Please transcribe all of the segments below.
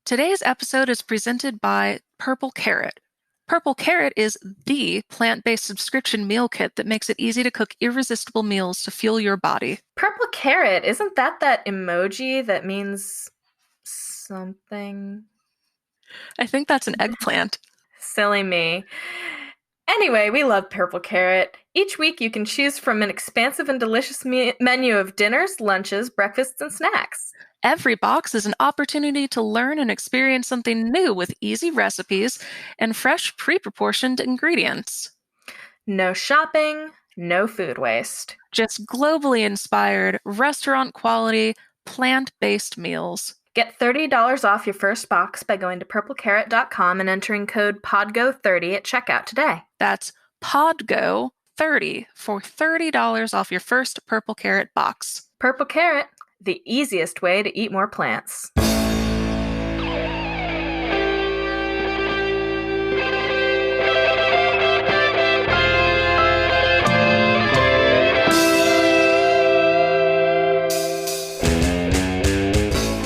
Today's episode is presented by Purple Carrot. Purple Carrot is the plant-based subscription meal kit that makes it easy to cook irresistible meals to fuel your body. Purple carrot, isn't that emoji that means something? I think that's an eggplant. Silly me. Anyway, we love Purple Carrot. Each week you can choose from an expansive and delicious menu of dinners, lunches, breakfasts, and snacks. Every box is an opportunity to learn and experience something new with easy recipes and fresh, pre-proportioned ingredients. No shopping, no food waste. Just globally inspired, restaurant-quality, plant-based meals. Get $30 off your first box by going to purplecarrot.com and entering code PODGO30 at checkout today. That's PODGO30 for $30 off your first Purple Carrot box. Purple Carrot, the easiest way to eat more plants.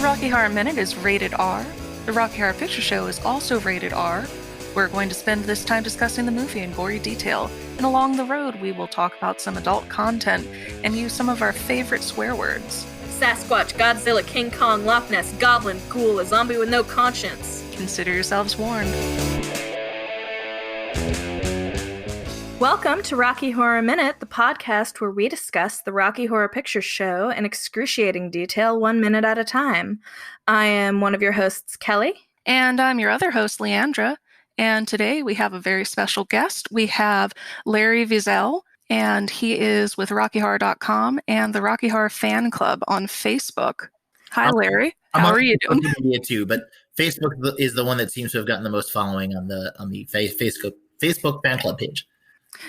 Rocky Horror Minute is rated R. The Rocky Horror Picture Show is also rated R. We're going to spend this time discussing the movie in gory detail, and along the road we will talk about some adult content and use some of our favorite swear words. Sasquatch, Godzilla, King Kong, Loch Ness, Goblin, Ghoul, a zombie with no conscience. Consider yourselves warned. Welcome to Rocky Horror Minute, the podcast where we discuss the Rocky Horror Picture Show in excruciating detail 1 minute at a time. I am one of your hosts, Kelly. And I'm your other host, Leandra. And today we have a very special guest. We have Larry Wiesel, and he is with RockyHorror.com and the Rocky Horror Fan Club on Facebook. Hi, Larry. How are you doing? Social media too, but Facebook is the one that seems to have gotten the most following on the Facebook fan club page.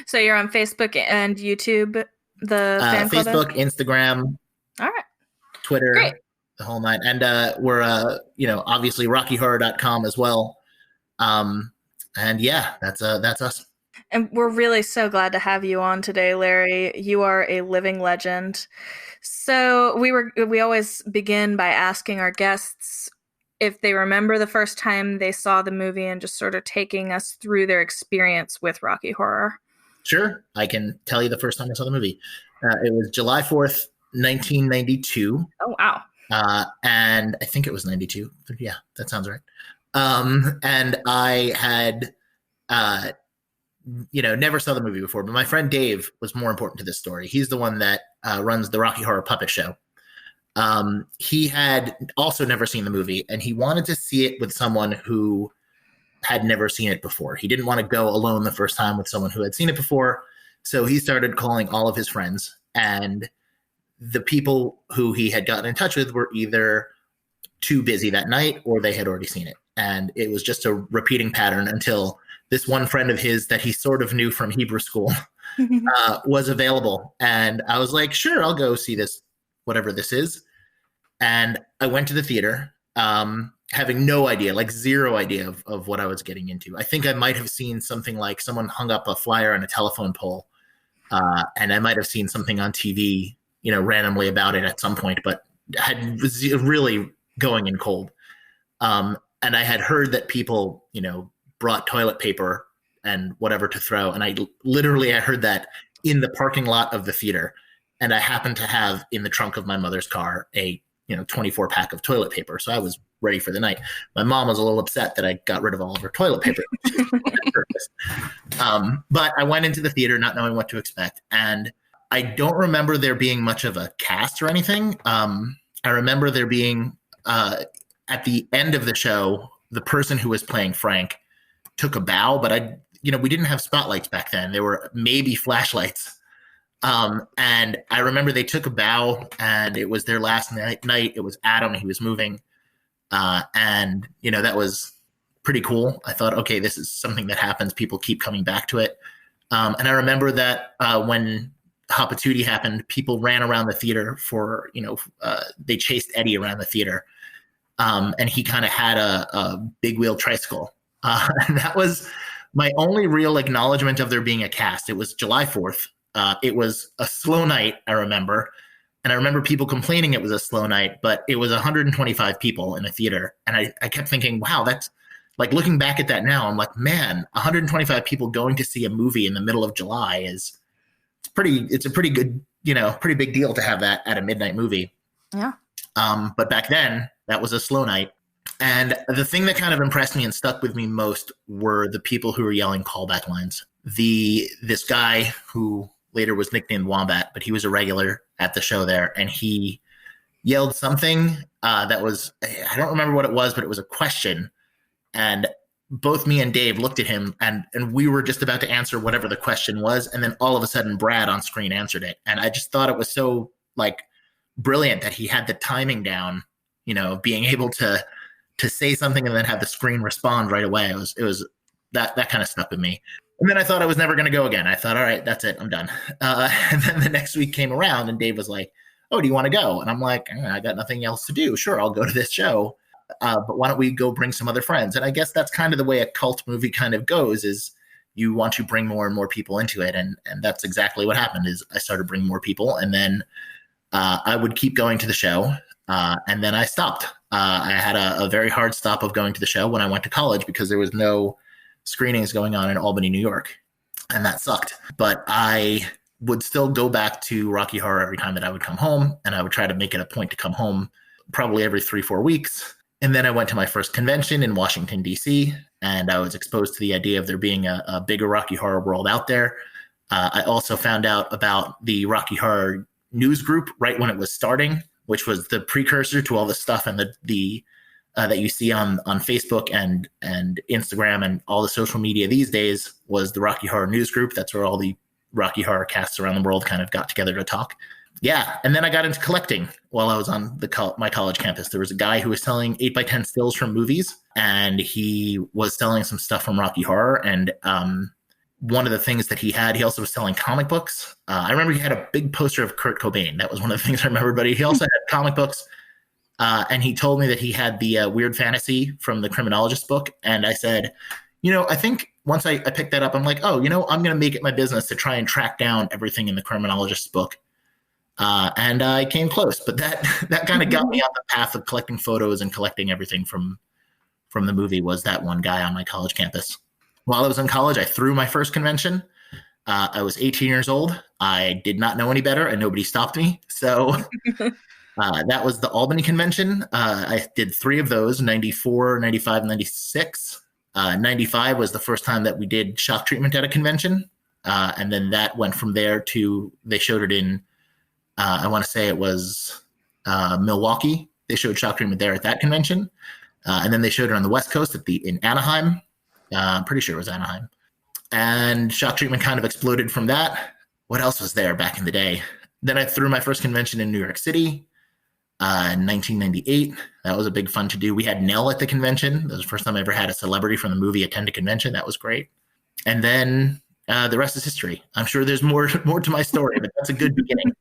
So you're on Facebook and YouTube, the fan club? Facebook, Instagram, all right, Twitter, great. The whole nine, and we're obviously RockyHorror.com as well. And yeah, that's us. And we're really so glad to have you on today, Larry. You are a living legend. So we always begin by asking our guests if they remember the first time they saw the movie and just sort of taking us through their experience with Rocky Horror. Sure. I can tell you the first time I saw the movie. It was July 4th, 1992. Oh, wow. And I think it was 92. Yeah, that sounds right. And I had, never saw the movie before, but my friend Dave was more important to this story. He's the one that runs the Rocky Horror Puppet Show. He had also never seen the movie, and he wanted to see it with someone who had never seen it before. He didn't want to go alone the first time with someone who had seen it before. So he started calling all of his friends, and the people who he had gotten in touch with were either too busy that night or they had already seen it. And it was just a repeating pattern until this one friend of his that he sort of knew from Hebrew school was available. And I was like, sure, I'll go see this, whatever this is. And I went to the theater, having no idea, like zero idea of what I was getting into. I think I might have seen something like someone hung up a flyer on a telephone pole. And I might have seen something on TV, randomly about it at some point, but was really going in cold. And I had heard that people, brought toilet paper and whatever to throw. And I heard that in the parking lot of the theater. And I happened to have in the trunk of my mother's car a 24 pack of toilet paper. So I was ready for the night. My mom was a little upset that I got rid of all of her toilet paper. But I went into the theater not knowing what to expect. And I don't remember there being much of a cast or anything. I remember there being, at the end of the show, the person who was playing Frank took a bow, but we didn't have spotlights back then. There were maybe flashlights. And I remember they took a bow, and it was their last night. It was Adam. He was moving. And that was pretty cool. I thought, okay, this is something that happens. People keep coming back to it. And I remember that when Hapatootie happened, people ran around the theater for, they chased Eddie around the theater. And he kind of had a big wheel tricycle. And that was my only real acknowledgement of there being a cast. It was July 4th. It was a slow night, I remember. And I remember people complaining it was a slow night, but it was 125 people in a theater. And I kept thinking, wow, that's like, looking back at that now, I'm like, man, 125 people going to see a movie in the middle of July it's a pretty good, pretty big deal to have that at a midnight movie. Yeah. But back then that was a slow night. And the thing that kind of impressed me and stuck with me most were the people who were yelling callback lines. This guy who later was nicknamed Wombat, but he was a regular at the show there, and he yelled something that was, I don't remember what it was, but it was a question. And both me and Dave looked at him, and we were just about to answer whatever the question was. And then all of a sudden Brad on screen answered it. And I just thought it was so like brilliant that he had the timing down, being able to say something and then have the screen respond right away. It was that kind of stuck with me. And then I thought I was never going to go again. I thought, all right, that's it. I'm done. And then the next week came around and Dave was like, oh, do you want to go? And I'm like, I got nothing else to do. Sure, I'll go to this show. But why don't we go bring some other friends? And I guess that's kind of the way a cult movie kind of goes, is you want to bring more and more people into it. And that's exactly what happened. Is I started bringing more people, and then I would keep going to the show. And then I stopped. I had a very hard stop of going to the show when I went to college because there was no screenings going on in Albany, New York. And that sucked. But I would still go back to Rocky Horror every time that I would come home. And I would try to make it a point to come home probably every 3-4 weeks. And then I went to my first convention in Washington, D.C., and I was exposed to the idea of there being a bigger Rocky Horror world out there. I also found out about the Rocky Horror news group right when it was starting, which was the precursor to all the stuff and the that you see on Facebook and Instagram and all the social media these days, was the Rocky Horror news group. That's where all the Rocky Horror casts around the world kind of got together to talk. Yeah, and then I got into collecting while I was on my college campus. There was a guy who was selling 8x10 stills from movies, and he was selling some stuff from Rocky Horror. And one of the things that he also was selling comic books. I remember he had a big poster of Kurt Cobain. That was one of the things I remember, but he also had comic books. And he told me that he had the Weird Fantasy from the Criminologist book. And I said, I think once I picked that up, I'm like, I'm going to make it my business to try and track down everything in the Criminologist book. And I came close, but that kind of got me on the path of collecting photos and collecting everything from the movie. Was that one guy on my college campus. While I was in college, I threw my first convention. I was 18 years old. I did not know any better, and nobody stopped me. So that was the Albany convention. I did 3 of those, 94, 95, 96. 95 was the first time that we did shock treatment at a convention. And then that went from there to, they showed it in, I want to say it was Milwaukee. They showed shock treatment there at that convention. And then they showed it on the West Coast in Anaheim. I'm pretty sure it was Anaheim. And shock treatment kind of exploded from that. What else was there back in the day? Then I threw my first convention in New York City in 1998. That was a big fun to do. We had Nell at the convention. That was the first time I ever had a celebrity from the movie attend a convention. That was great. And then the rest is history. I'm sure there's more to my story, but that's a good beginning.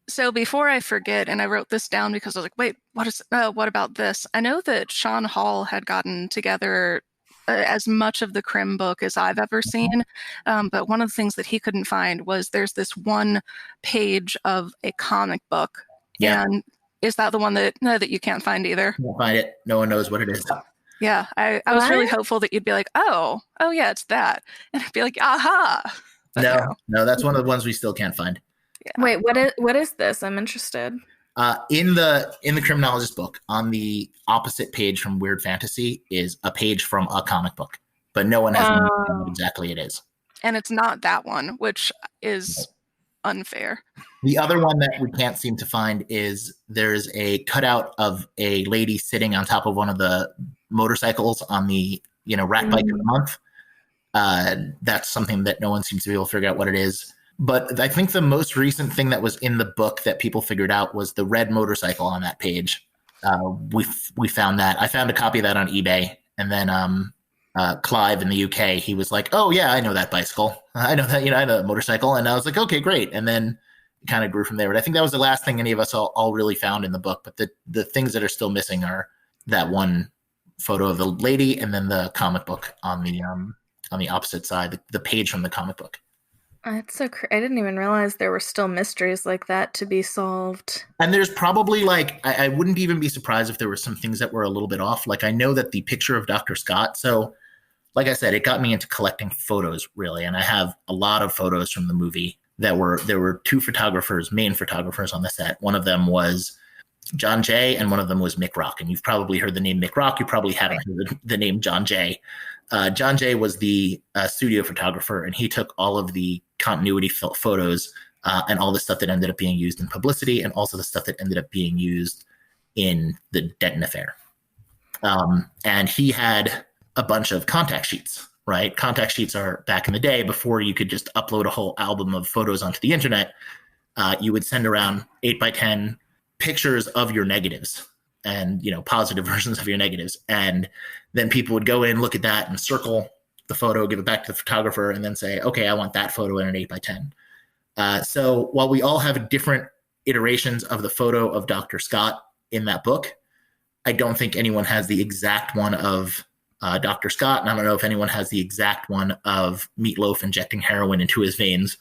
So before I forget, and I wrote this down because I was like, wait, what about this? I know that Sean Hall had gotten together as much of the Crim book as I've ever seen. But one of the things that he couldn't find was there's this one page of a comic book. Yeah. And is that the one that you can't find either? Can't find it. No one knows what it is. Yeah. I was really hopeful that you'd be like, oh yeah, it's that. And I'd be like, aha. But no, that's one of the ones we still can't find. Yeah. Wait, what is this? I'm interested. In the Criminologist book, on the opposite page from Weird Fantasy is a page from a comic book, but no one has known what exactly it is. And it's not that one, which is unfair. The other one that we can't seem to find is there's a cutout of a lady sitting on top of one of the motorcycles on the Rat Bike of the Month. That's something that no one seems to be able to figure out what it is. But I think the most recent thing that was in the book that people figured out was the red motorcycle on that page. We found that. I found a copy of that on eBay. And then Clive in the UK, he was like, oh, yeah, I know that bicycle. I know that, I know that motorcycle. And I was like, okay, great. And then it kind of grew from there. But I think that was the last thing any of us all really found in the book. But the things that are still missing are that one photo of the lady and then the comic book on the opposite side, the page from the comic book. That's so I didn't even realize there were still mysteries like that to be solved. And there's probably like, I wouldn't even be surprised if there were some things that were a little bit off. Like I know that the picture of Dr. Scott, so like I said, it got me into collecting photos really. And I have a lot of photos from the movie there were two photographers, main photographers on the set. One of them was John Jay and one of them was Mick Rock. And you've probably heard the name Mick Rock. You probably haven't heard the name John Jay. John Jay was the studio photographer, and he took all of the continuity photos and all the stuff that ended up being used in publicity, and also the stuff that ended up being used in the Denton affair. And he had a bunch of contact sheets, right? Contact sheets are back in the day before you could just upload a whole album of photos onto the internet. You would send around 8x10 pictures of your negatives and, positive versions of your negatives. And then people would go in, look at that and circle the photo, give it back to the photographer, and then say, okay, I want that photo in an 8x10. So while we all have different iterations of the photo of Dr. Scott in that book, I don't think anyone has the exact one of Dr. Scott. And I don't know if anyone has the exact one of Meatloaf injecting heroin into his veins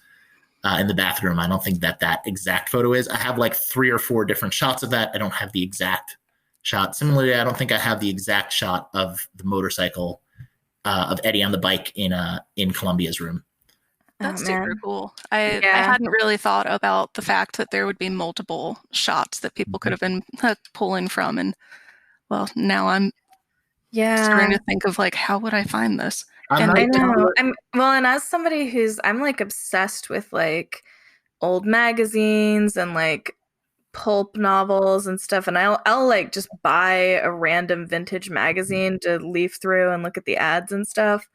in the bathroom. I don't think that exact photo is. I have like 3 or 4 different shots of that. I don't have the exact shot. Similarly, I don't think I have the exact shot of the motorcycle of Eddie on the bike in Columbia's room. That's super cool. I hadn't really thought about the fact that there would be multiple shots that people could have been pulling from. And well, now I'm starting to think of like, how would I find this? I know. And as somebody I'm like obsessed with like old magazines and like pulp novels and stuff, and I'll like just buy a random vintage magazine to leaf through and look at the ads and stuff.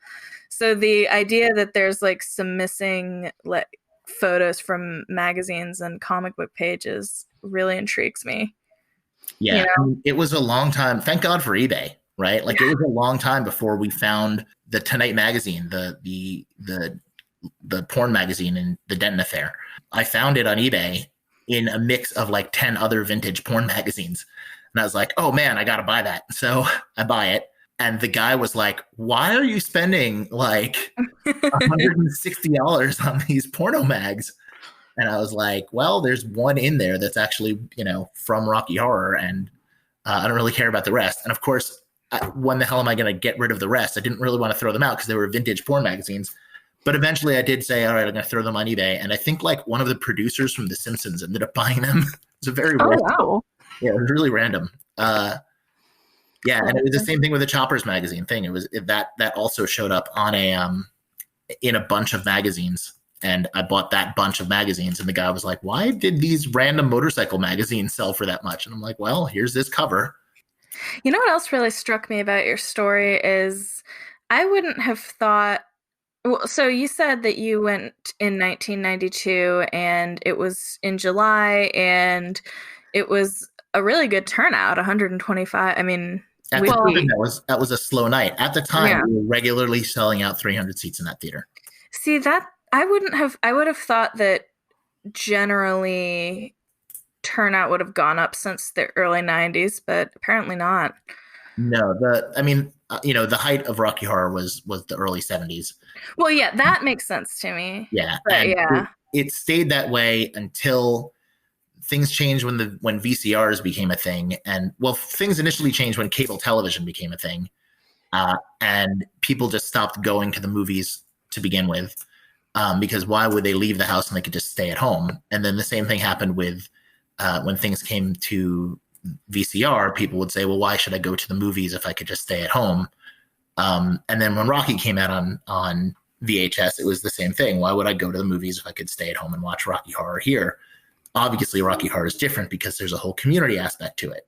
So the idea that there's like some missing like photos from magazines and comic book pages really intrigues me. Yeah, it was a long time. Thank God for eBay, right? Like it was a long time before we found the Tonight magazine, the porn magazine in the Denton affair. I found it on eBay in a mix of like 10 other vintage porn magazines. And I was like, oh man, I got to buy that. So I buy it. And the guy was like, why are you spending like $160 on these porno mags? And I was like, well, there's one in there that's actually, from Rocky Horror. And I don't really care about the rest. And of course, when the hell am I going to get rid of the rest? I didn't really want to throw them out because they were vintage porn magazines. But eventually I did say, all right, I'm going to throw them on eBay. And I think like one of the producers from The Simpsons ended up buying them. It's a very random. Wow. Yeah, it was really random. And it was the same thing with the Choppers magazine thing. It was that also showed up on in a bunch of magazines. And I bought that bunch of magazines. And the guy was like, why did these random motorcycle magazines sell for that much? And I'm like, well, here's this cover. You know what else really struck me about your story is I wouldn't have thought. Well, so you said that you went in 1992 and it was in July and it was a really good turnout, 125. I mean, at the time, that was a slow night. At the time, we were regularly selling out 300 seats in that theater. See, that I would have thought that generally turnout would have gone up since the early 90s, but apparently not. No, the height of Rocky Horror was the early 70s. Well, yeah, that makes sense to me. Yeah. But it stayed that way until things changed when VCRs became a thing. And well, things initially changed when cable television became a thing. And people just stopped going to the movies to begin with. Because why would they leave the house and they could just stay at home? And then the same thing happened with when things came to VCR, people would say, well, why should I go to the movies if I could just stay at home? And then when Rocky came out on VHS, it was the same thing. Why would I go to the movies if I could stay at home and watch Rocky Horror here? Obviously, Rocky Horror is different because there's a whole community aspect to it.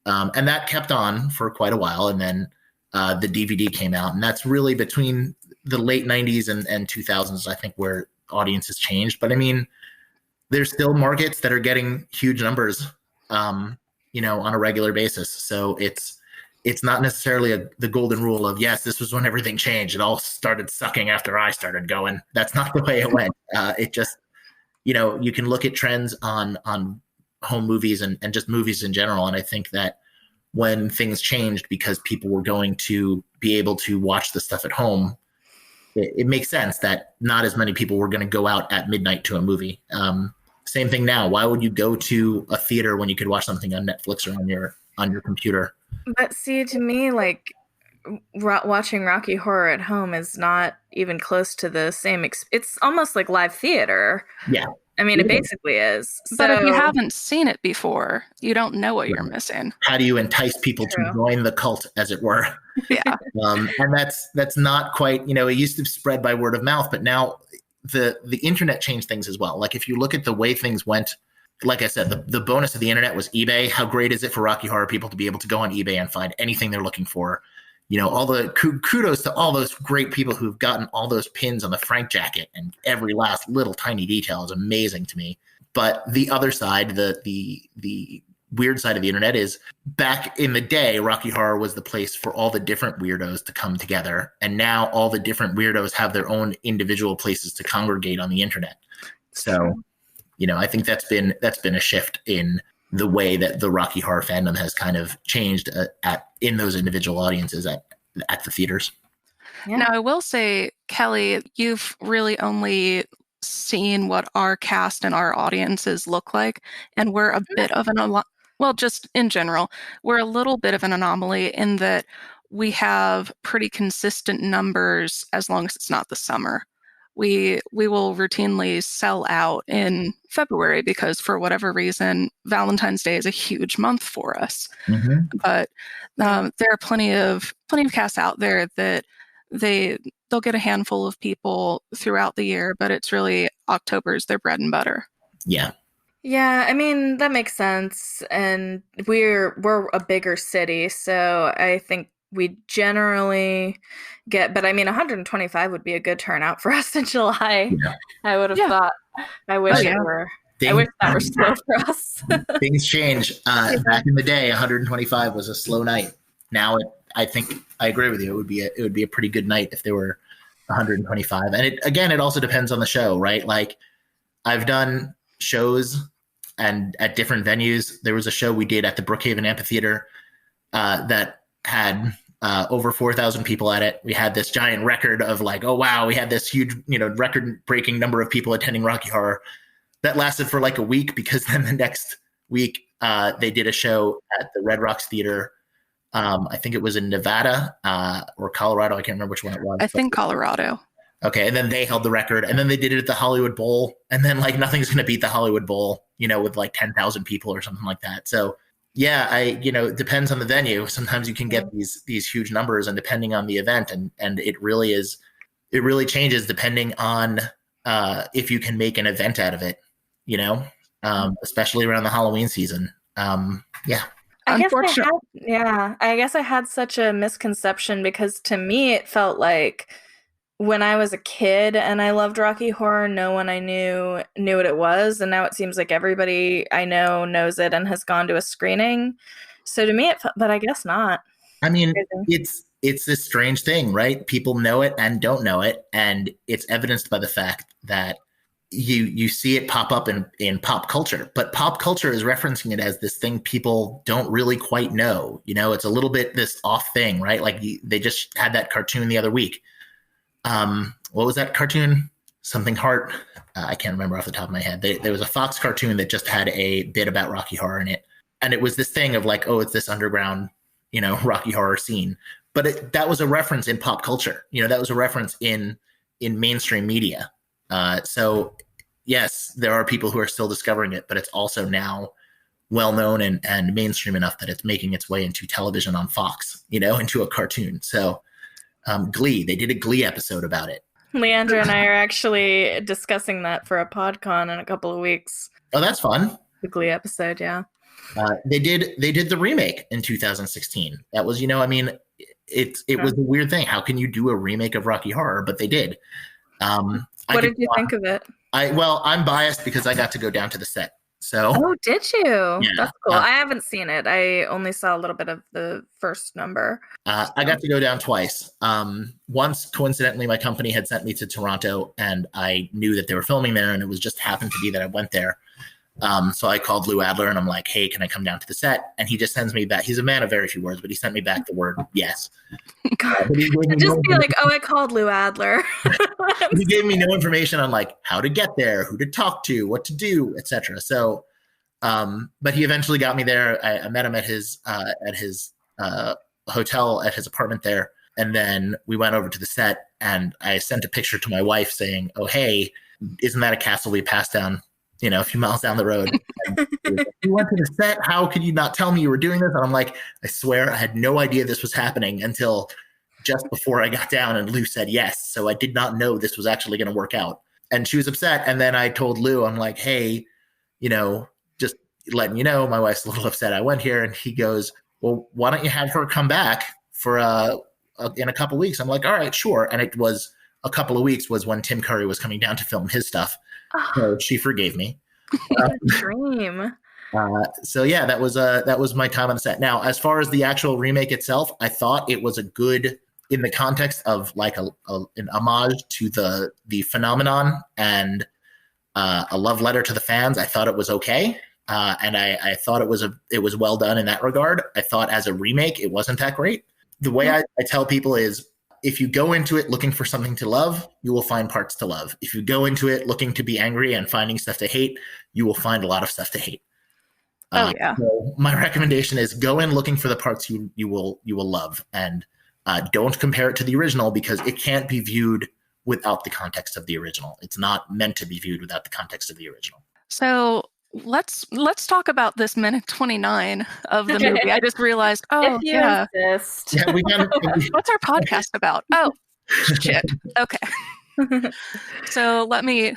And that kept on for quite a while. And then the DVD came out. And that's really between the late 90s and 2000s, I think, where audiences changed. But I mean, there's still markets that are getting huge numbers on a regular basis. So it's not necessarily the golden rule of, yes, this was when everything changed. It all started sucking after I started going. That's not the way it went. It just, you can look at trends on home movies and just movies in general. And I think that when things changed because people were going to be able to watch the stuff at home, it makes sense that not as many people were going to go out at midnight to a movie. Same thing now. Why would you go to a theater when you could watch something on Netflix or on your computer? But see, to me, like watching Rocky Horror at home is not even close to the same. It's almost like live theater. Yeah. I mean, it basically is. But if you haven't seen it before, you don't know what you're missing. How do you entice people to join the cult, as it were? Yeah. And that's not quite, it used to spread by word of mouth, but now the internet changed things as well. Like if you look at the way things went, like I said, the bonus of the internet was eBay. How great is it for Rocky Horror people to be able to go on eBay and find anything they're looking for? All the kudos to all those great people who've gotten all those pins on the Frank jacket, and every last little tiny detail is amazing to me. But the other side, the weird side of the internet is back in the day, Rocky Horror was the place for all the different weirdos to come together. And now all the different weirdos have their own individual places to congregate on the internet. So, I think that's been a shift in the way that the Rocky Horror fandom has kind of changed in those individual audiences at the theaters. Yeah. Now, I will say, Kelly, you've really only seen what our cast and our audiences look like, and we're a bit of just in general, we're a little bit of an anomaly in that we have pretty consistent numbers as long as it's not the summer. We will routinely sell out in February because for whatever reason, Valentine's Day is a huge month for us. Mm-hmm. But there are plenty of casts out there that they'll get a handful of people throughout the year, but it's really October's their bread and butter. Yeah. Yeah, I mean, that makes sense. And we're a bigger city, so I think we generally get, but I mean, 125 would be a good turnout for us in July. Yeah. I would have thought. I wish it were. I wish that were slow for us. Things change. Back in the day, 125 was a slow night. Now, I think I agree with you. It would be a pretty good night if there were 125. And it also depends on the show, right? Like I've done shows and at different venues. There was a show we did at the Brookhaven Amphitheater that had over 4,000 people at it. We had this giant record of like, oh wow, we had this huge, record-breaking number of people attending Rocky Horror. That lasted for like a week because then the next week they did a show at the Red Rocks Theater. I think it was in Nevada or Colorado. I can't remember which one it was. I think Colorado. Okay, and then they held the record, and then they did it at the Hollywood Bowl, and then like nothing's going to beat the Hollywood Bowl, with like 10,000 people or something like that. So yeah, it depends on the venue. Sometimes you can get these huge numbers, and depending on the event, and it really changes depending on if you can make an event out of it, especially around the Halloween season. Yeah. I guess I had such a misconception because to me it felt like when I was a kid and I loved Rocky Horror, no one I knew what it was, and now it seems like everybody I know knows it and has gone to a screening. So to me, but I guess not. I mean, it's this strange thing, right? People know it and don't know it, and it's evidenced by the fact that you see it pop up in pop culture, but pop culture is referencing it as this thing people don't really quite know. It's a little bit this off thing, right? Like they just had that cartoon the other week. What was that cartoon? Something Heart. I can't remember off the top of my head. There was a Fox cartoon that just had a bit about Rocky Horror in it. And it was this thing of like, oh, it's this underground, Rocky Horror scene. But that was a reference in pop culture. That was a reference in mainstream media. So yes, there are people who are still discovering it, but it's also now well-known and mainstream enough that it's making its way into television on Fox, into a cartoon. So Glee, they did a Glee episode about it. Leandra and I are actually discussing that for a PodCon in a couple of weeks. Oh, that's fun. The Glee episode, yeah. They did the remake in 2016. That was, it was a weird thing. How can you do a remake of Rocky Horror? But they did. What did you think of it? I'm biased because I got to go down to the set. So. Oh, did you? Yeah, that's cool. I haven't seen it. I only saw a little bit of the first number. I got to go down twice. Once, coincidentally, my company had sent me to Toronto, and I knew that they were filming there, and it was just happened to be that I went there. So I called Lou Adler, and I'm like, hey, can I come down to the set? And he just sends me back. He's a man of very few words, but he sent me back the word yes. But he gave me Just be like, oh, I called Lou Adler. he gave me no information on like how to get there, who to talk to, what to do, etc. So, but he eventually got me there. I met him at his hotel, at his apartment there, and then we went over to the set. And I sent a picture to my wife saying, "Oh, hey, isn't that a castle we passed down, a few miles down the road?" And you went to the set. How could you not tell me you were doing this? And I'm like, I swear, I had no idea this was happening until just before I got down, and Lou said yes. So I did not know this was actually going to work out. And she was upset. And then I told Lou, I'm like, hey, just letting you know, my wife's a little upset I went here. And he goes, well, why don't you have her come back for in a couple weeks? I'm like, all right, sure. And it was a couple of weeks was when Tim Curry was coming down to film his stuff. So she forgave me. Dream. So yeah, that was my time on the set. Now, as far as the actual remake itself, I thought it was a good, in the context of like an homage to the phenomenon and a love letter to the fans. I thought it was okay, and I thought it was well done in that regard. I thought as a remake, it wasn't that great. The way I tell people is, if you go into it looking for something to love, you will find parts to love. If you go into it looking to be angry and finding stuff to hate, you will find a lot of stuff to hate. Yeah. So my recommendation is go in looking for the parts you will love, and don't compare it to the original, because it can't be viewed without the context of the original. It's not meant to be viewed without the context of the original. So let's talk about this minute 29 of the movie. I just realized, if you insist. Yeah, what's our podcast about? Oh, shit. Okay. So let me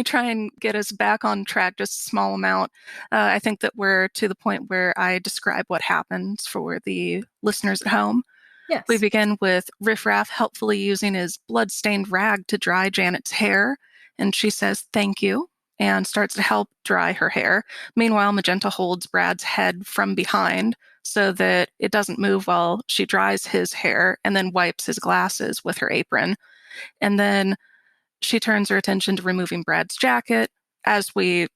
try and get us back on track just a small amount. I think that we're to the point where I describe what happens for the listeners at home. Yes. We begin with Riff Raff helpfully using his blood-stained rag to dry Janet's hair, and she says thank you and starts to help dry her hair. Meanwhile, Magenta holds Brad's head from behind so that it doesn't move while she dries his hair, and then wipes his glasses with her apron. And then she turns her attention to removing Brad's jacket. As we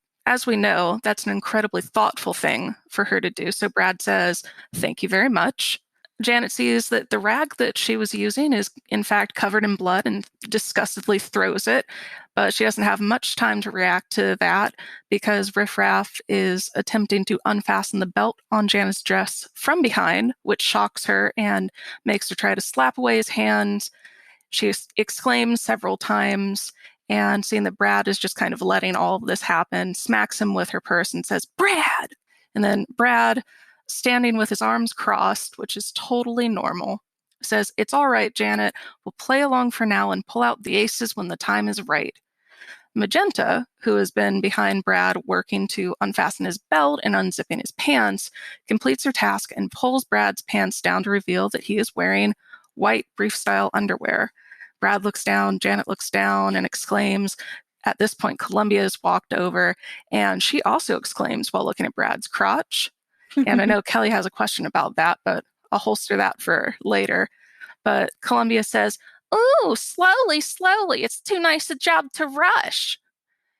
know, that's an incredibly thoughtful thing for her to do. So Brad says, "Thank you very much." Janet sees that the rag that she was using is in fact covered in blood and disgustedly throws it, but she doesn't have much time to react to that because Riff Raff is attempting to unfasten the belt on Janet's dress from behind, which shocks her and makes her try to slap away his hands. She exclaims several times, and seeing that Brad is just kind of letting all of this happen, smacks him with her purse and says, "Brad!" And then Brad, standing with his arms crossed, which is totally normal, says, "It's all right, Janet. We'll play along for now and pull out the aces when the time is right." Magenta, who has been behind Brad working to unfasten his belt and unzipping his pants, completes her task and pulls Brad's pants down to reveal that he is wearing white brief-style underwear. Brad looks down, Janet looks down, and exclaims. At this point, Columbia has walked over, and she also exclaims while looking at Brad's crotch. And I know Kelly has a question about that, but I'll holster that for later. But Columbia says, "Ooh, slowly, slowly. It's too nice a job to rush."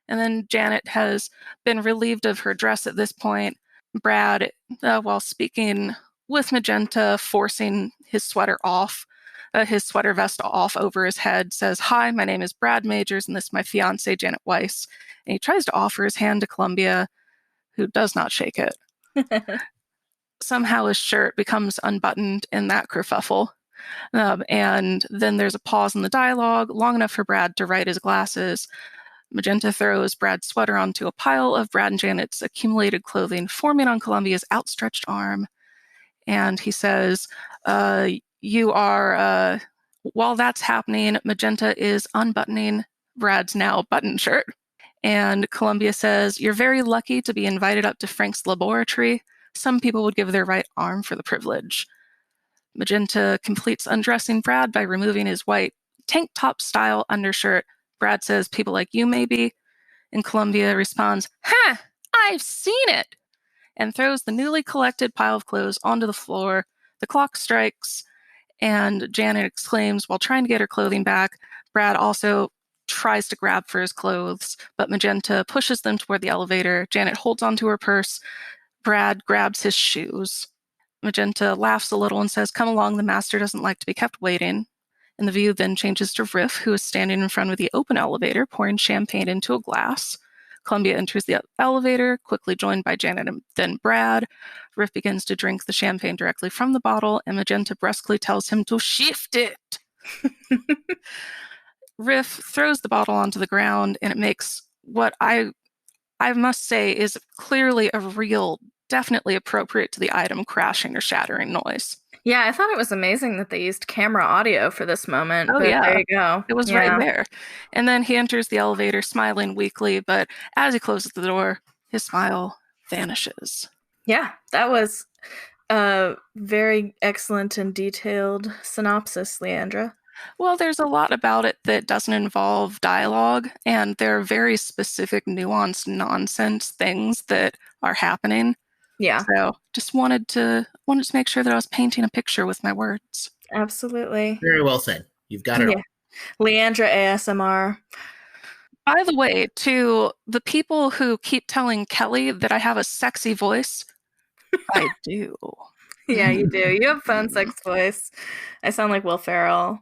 And then Janet has been relieved of her dress at this point. Brad, while speaking with Magenta, forcing his sweater vest off over his head, says, "Hi, my name is Brad Majors, and this is my fiancée, Janet Weiss." And he tries to offer his hand to Columbia, who does not shake it. Somehow his shirt becomes unbuttoned in that kerfuffle. And then there's a pause in the dialogue, long enough for Brad to write his glasses. Magenta throws Brad's sweater onto a pile of Brad and Janet's accumulated clothing, forming on Columbia's outstretched arm. And he says, while that's happening, Magenta is unbuttoning Brad's now buttoned shirt. And Columbia says, "You're very lucky to be invited up to Frank's laboratory. Some people would give their right arm for the privilege." Magenta completes undressing Brad by removing his white tank top style undershirt. Brad says, "People like you, maybe." And Columbia responds, "Ha! I've seen it!" and throws the newly collected pile of clothes onto the floor. The clock strikes, and Janet exclaims while trying to get her clothing back. Brad also tries to grab for his clothes, but Magenta pushes them toward the elevator. Janet holds onto her purse. Brad grabs his shoes. Magenta laughs a little and says, "Come along, the master doesn't like to be kept waiting." And the view then changes to Riff, who is standing in front of the open elevator, pouring champagne into a glass. Columbia enters the elevator, quickly joined by Janet and then Brad. Riff begins to drink the champagne directly from the bottle, and Magenta brusquely tells him to shift it. Riff throws the bottle onto the ground, and it makes what I must say is clearly a real, definitely appropriate to the item crashing or shattering noise. Yeah, I thought it was amazing that they used camera audio for this moment. Oh, but yeah. There you go. It was right there. And then he enters the elevator smiling weakly, but as he closes the door, his smile vanishes. Yeah, that was a very excellent and detailed synopsis, Leandra. Well, there's a lot about it that doesn't involve dialogue, and there are very specific, nuanced, nonsense things that are happening. Yeah. So just wanted to make sure that I was painting a picture with my words. Absolutely. Very well said. You've got it all. Leandra ASMR. By the way, to the people who keep telling Kelly that I have a sexy voice, I do. Yeah, you do. You have phone sex voice. I sound like Will Ferrell.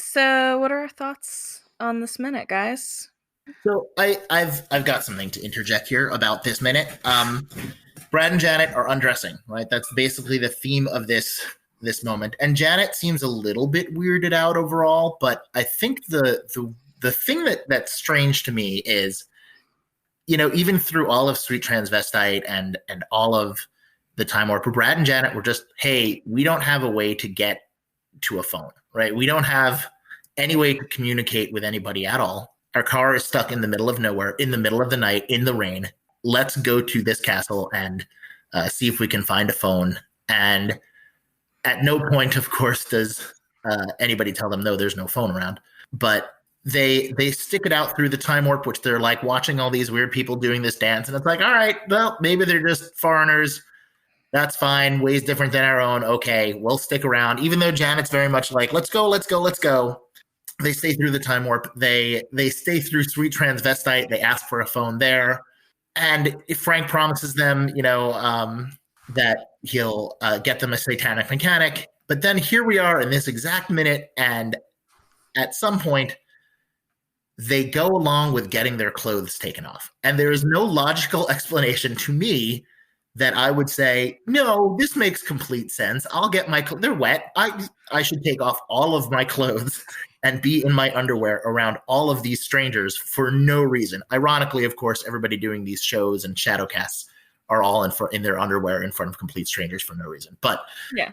So what are our thoughts on this minute, guys? So I've got something to interject here about this minute. Brad and Janet are undressing, right? That's basically the theme of this moment. And Janet seems a little bit weirded out overall, but I think the thing that's strange to me is, even through all of Sweet Transvestite and all of the Time Warp, Brad and Janet were just, hey, we don't have a way to get to a phone, right? We don't have any way to communicate with anybody at all. Our car is stuck in the middle of nowhere, in the middle of the night, in the rain. Let's go to this castle and see if we can find a phone. And at no point, of course, does anybody tell them, no, there's no phone around. But they stick it out through the Time Warp, which they're like watching all these weird people doing this dance. And it's like, all right, well, maybe they're just foreigners. That's fine. Ways different than our own. Okay, we'll stick around. Even though Janet's very much like, let's go. They stay through the Time Warp. They stay through Sweet Transvestite. They ask for a phone there. And if Frank promises them, that he'll get them a satanic mechanic. But then here we are in this exact minute. And at some point, they go along with getting their clothes taken off. And there is no logical explanation to me that I would say, no, this makes complete sense. I'll get they're wet. I should take off all of my clothes and be in my underwear around all of these strangers for no reason. Ironically, of course, everybody doing these shows and shadowcasts are all in their underwear in front of complete strangers for no reason. But yeah.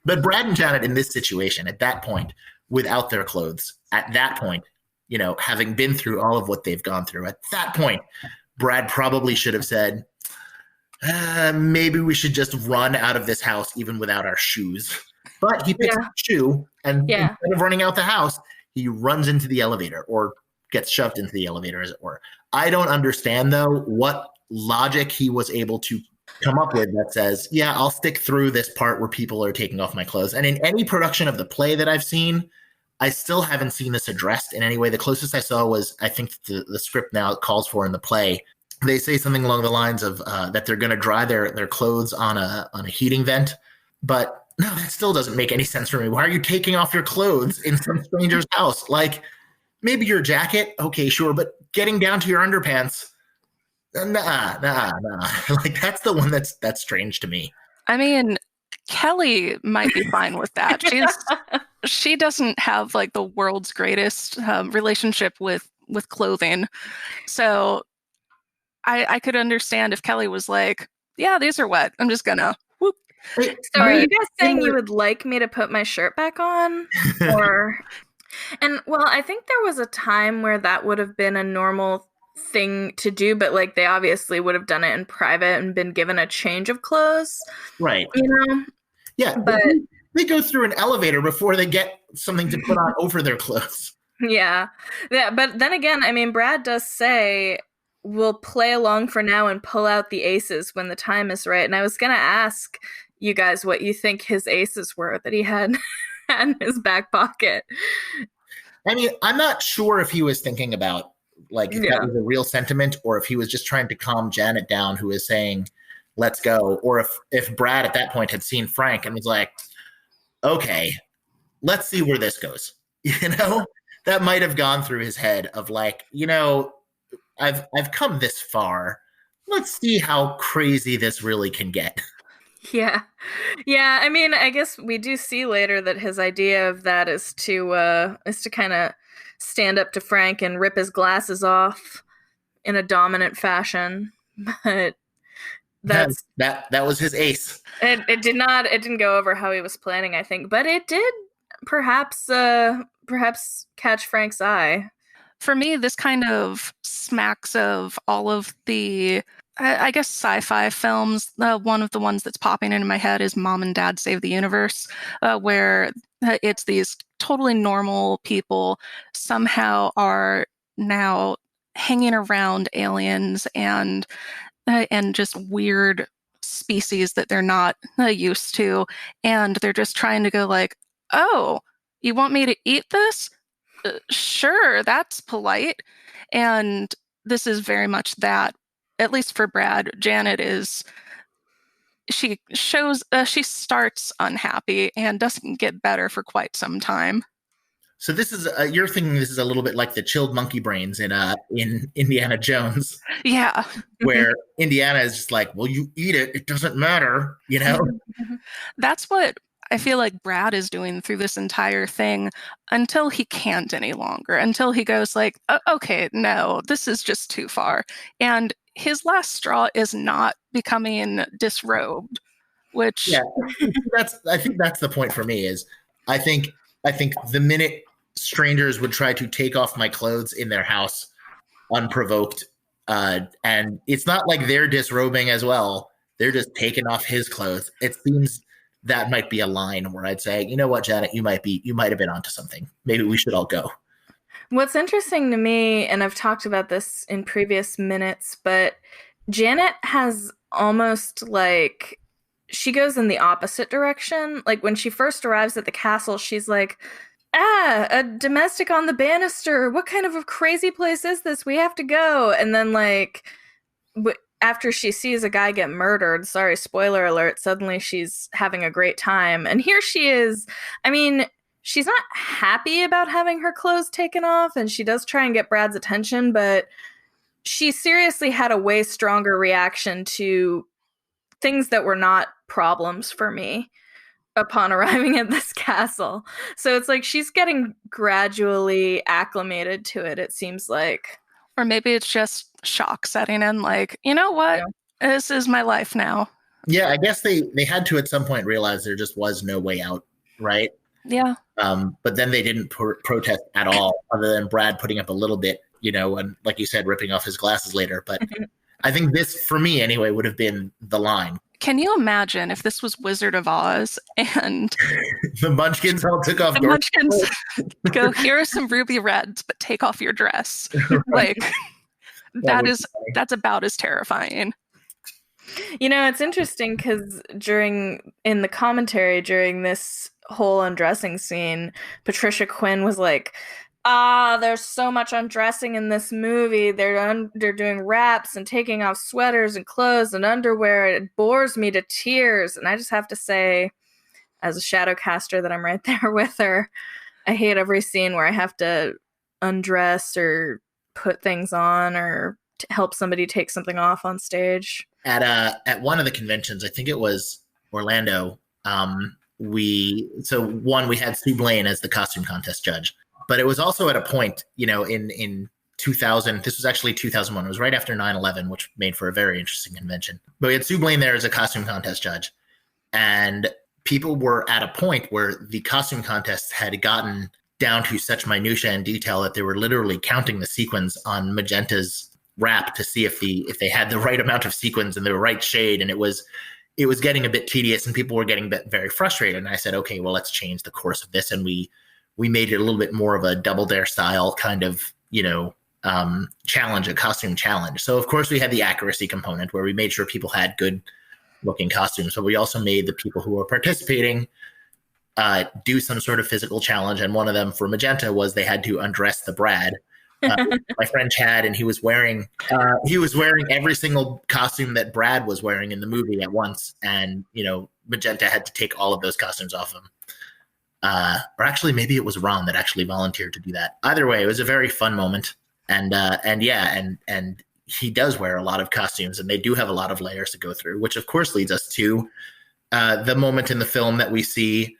But Brad and Janet in this situation, at that point, without their clothes, at that point, having been through all of what they've gone through, at that point, Brad probably should have said, maybe we should just run out of this house even without our shoes. But he picks up a shoe, and instead of running out the house, he runs into the elevator or gets shoved into the elevator, as it were. I don't understand, though, what logic he was able to come up with that says, yeah, I'll stick through this part where people are taking off my clothes. And in any production of the play that I've seen, I still haven't seen this addressed in any way. The closest I saw was, I think the script now calls for in the play. They say something along the lines of that they're going to dry their clothes on a heating vent. But no, that still doesn't make any sense for me. Why are you taking off your clothes in some stranger's house? Like, maybe your jacket, okay, sure, but getting down to your underpants, nah. Like, that's the one that's strange to me. I mean, Kelly might be fine with that. She doesn't have like the world's greatest relationship with clothing, so I could understand if Kelly was like, yeah, these are wet. I'm just gonna whoop. So are you guys saying you would like me to put my shirt back on? Or and well, I think there was a time where that would have been a normal thing to do, but like they obviously would have done it in private and been given a change of clothes. Right. Yeah. But they go through an elevator before they get something to put on over their clothes. Yeah. But then again, I mean, Brad does say, we'll play along for now and pull out the aces when the time is right. And I was going to ask you guys what you think his aces were that he had in his back pocket. I mean, I'm not sure if he was thinking about, like, if that was a real sentiment or if he was just trying to calm Janet down, who is saying, let's go. Or if Brad at that point had seen Frank and was like, okay, let's see where this goes. That might have gone through his head of like, I've come this far. Let's see how crazy this really can get. Yeah. Yeah, I mean, I guess we do see later that his idea of that is to kind of stand up to Frank and rip his glasses off in a dominant fashion. But that was his ace. It didn't go over how he was planning, I think, but it did perhaps catch Frank's eye. For me, this kind of smacks of all of the, I guess, sci-fi films. One of the ones that's popping into my head is Mom and Dad Save the Universe, where it's these totally normal people somehow are now hanging around aliens and just weird species that they're not used to, and they're just trying to go like, oh, you want me to eat this? Sure, that's polite. And this is very much that, at least for Brad. Janet she starts unhappy and doesn't get better for quite some time. So this is you're thinking this is a little bit like the chilled monkey brains in Indiana Jones. Yeah. Where Indiana is just like, well, you eat it, it doesn't matter, That's what I feel like Brad is doing through this entire thing until he can't any longer, until he goes like, okay, no, this is just too far. And his last straw is not becoming disrobed, which... Yeah, I think that's the point for me is I think the minute strangers would try to take off my clothes in their house unprovoked, and it's not like they're disrobing as well. They're just taking off his clothes. It seems that might be a line where I'd say, you know what, Janet, you might have been onto something. Maybe we should all go. What's interesting to me, and I've talked about this in previous minutes, but Janet has almost like, she goes in the opposite direction. Like when she first arrives at the castle, she's like, a domestic on the banister. What kind of a crazy place is this? We have to go. And then like, after she sees a guy get murdered, sorry, spoiler alert, suddenly she's having a great time. And here she is. I mean, she's not happy about having her clothes taken off, and she does try and get Brad's attention, but she seriously had a way stronger reaction to things that were not problems for me upon arriving at this castle. So it's like she's getting gradually acclimated to it, it seems like. Or maybe it's just shock setting in, like, you know what? Yeah. This is my life now. Yeah, I guess they had to at some point realize there just was no way out, right? Yeah. But then they didn't protest at all, other than Brad putting up a little bit, and like you said, ripping off his glasses later. But I think this, for me anyway, would have been the line. Can you imagine if this was Wizard of Oz and the Munchkins all took off? The Munchkins go, here are some ruby reds, but take off your dress. Right. Like that's about as terrifying. It's interesting because in the commentary during this whole undressing scene, Patricia Quinn was like, there's so much undressing in this movie. They're doing raps and taking off sweaters and clothes and underwear. It bores me to tears. And I just have to say, as a shadowcaster, that I'm right there with her. I hate every scene where I have to undress or put things on or help somebody take something off on stage. At one of the conventions, I think it was Orlando, we had Sue Blaine as the costume contest judge. But it was also at a point, in 2000, this was actually 2001. It was right after 9/11, which made for a very interesting convention. But we had Sue Blaine there as a costume contest judge. And people were at a point where the costume contests had gotten down to such minutia and detail that they were literally counting the sequins on Magenta's wrap to see if they had the right amount of sequins and the right shade. And it was getting a bit tedious, and people were getting very frustrated. And I said, okay, well, let's change the course of this. And we made it a little bit more of a Double Dare style kind of, challenge, a costume challenge. So of course we had the accuracy component where we made sure people had good looking costumes, but we also made the people who were participating do some sort of physical challenge. And one of them for Magenta was they had to undress the Brad my friend Chad, and he was wearing every single costume that Brad was wearing in the movie at once, and Magenta had to take all of those costumes off him. Or actually, maybe it was Ron that actually volunteered to do that. Either way, it was a very fun moment, and he does wear a lot of costumes, and they do have a lot of layers to go through, which of course leads us to the moment in the film that we see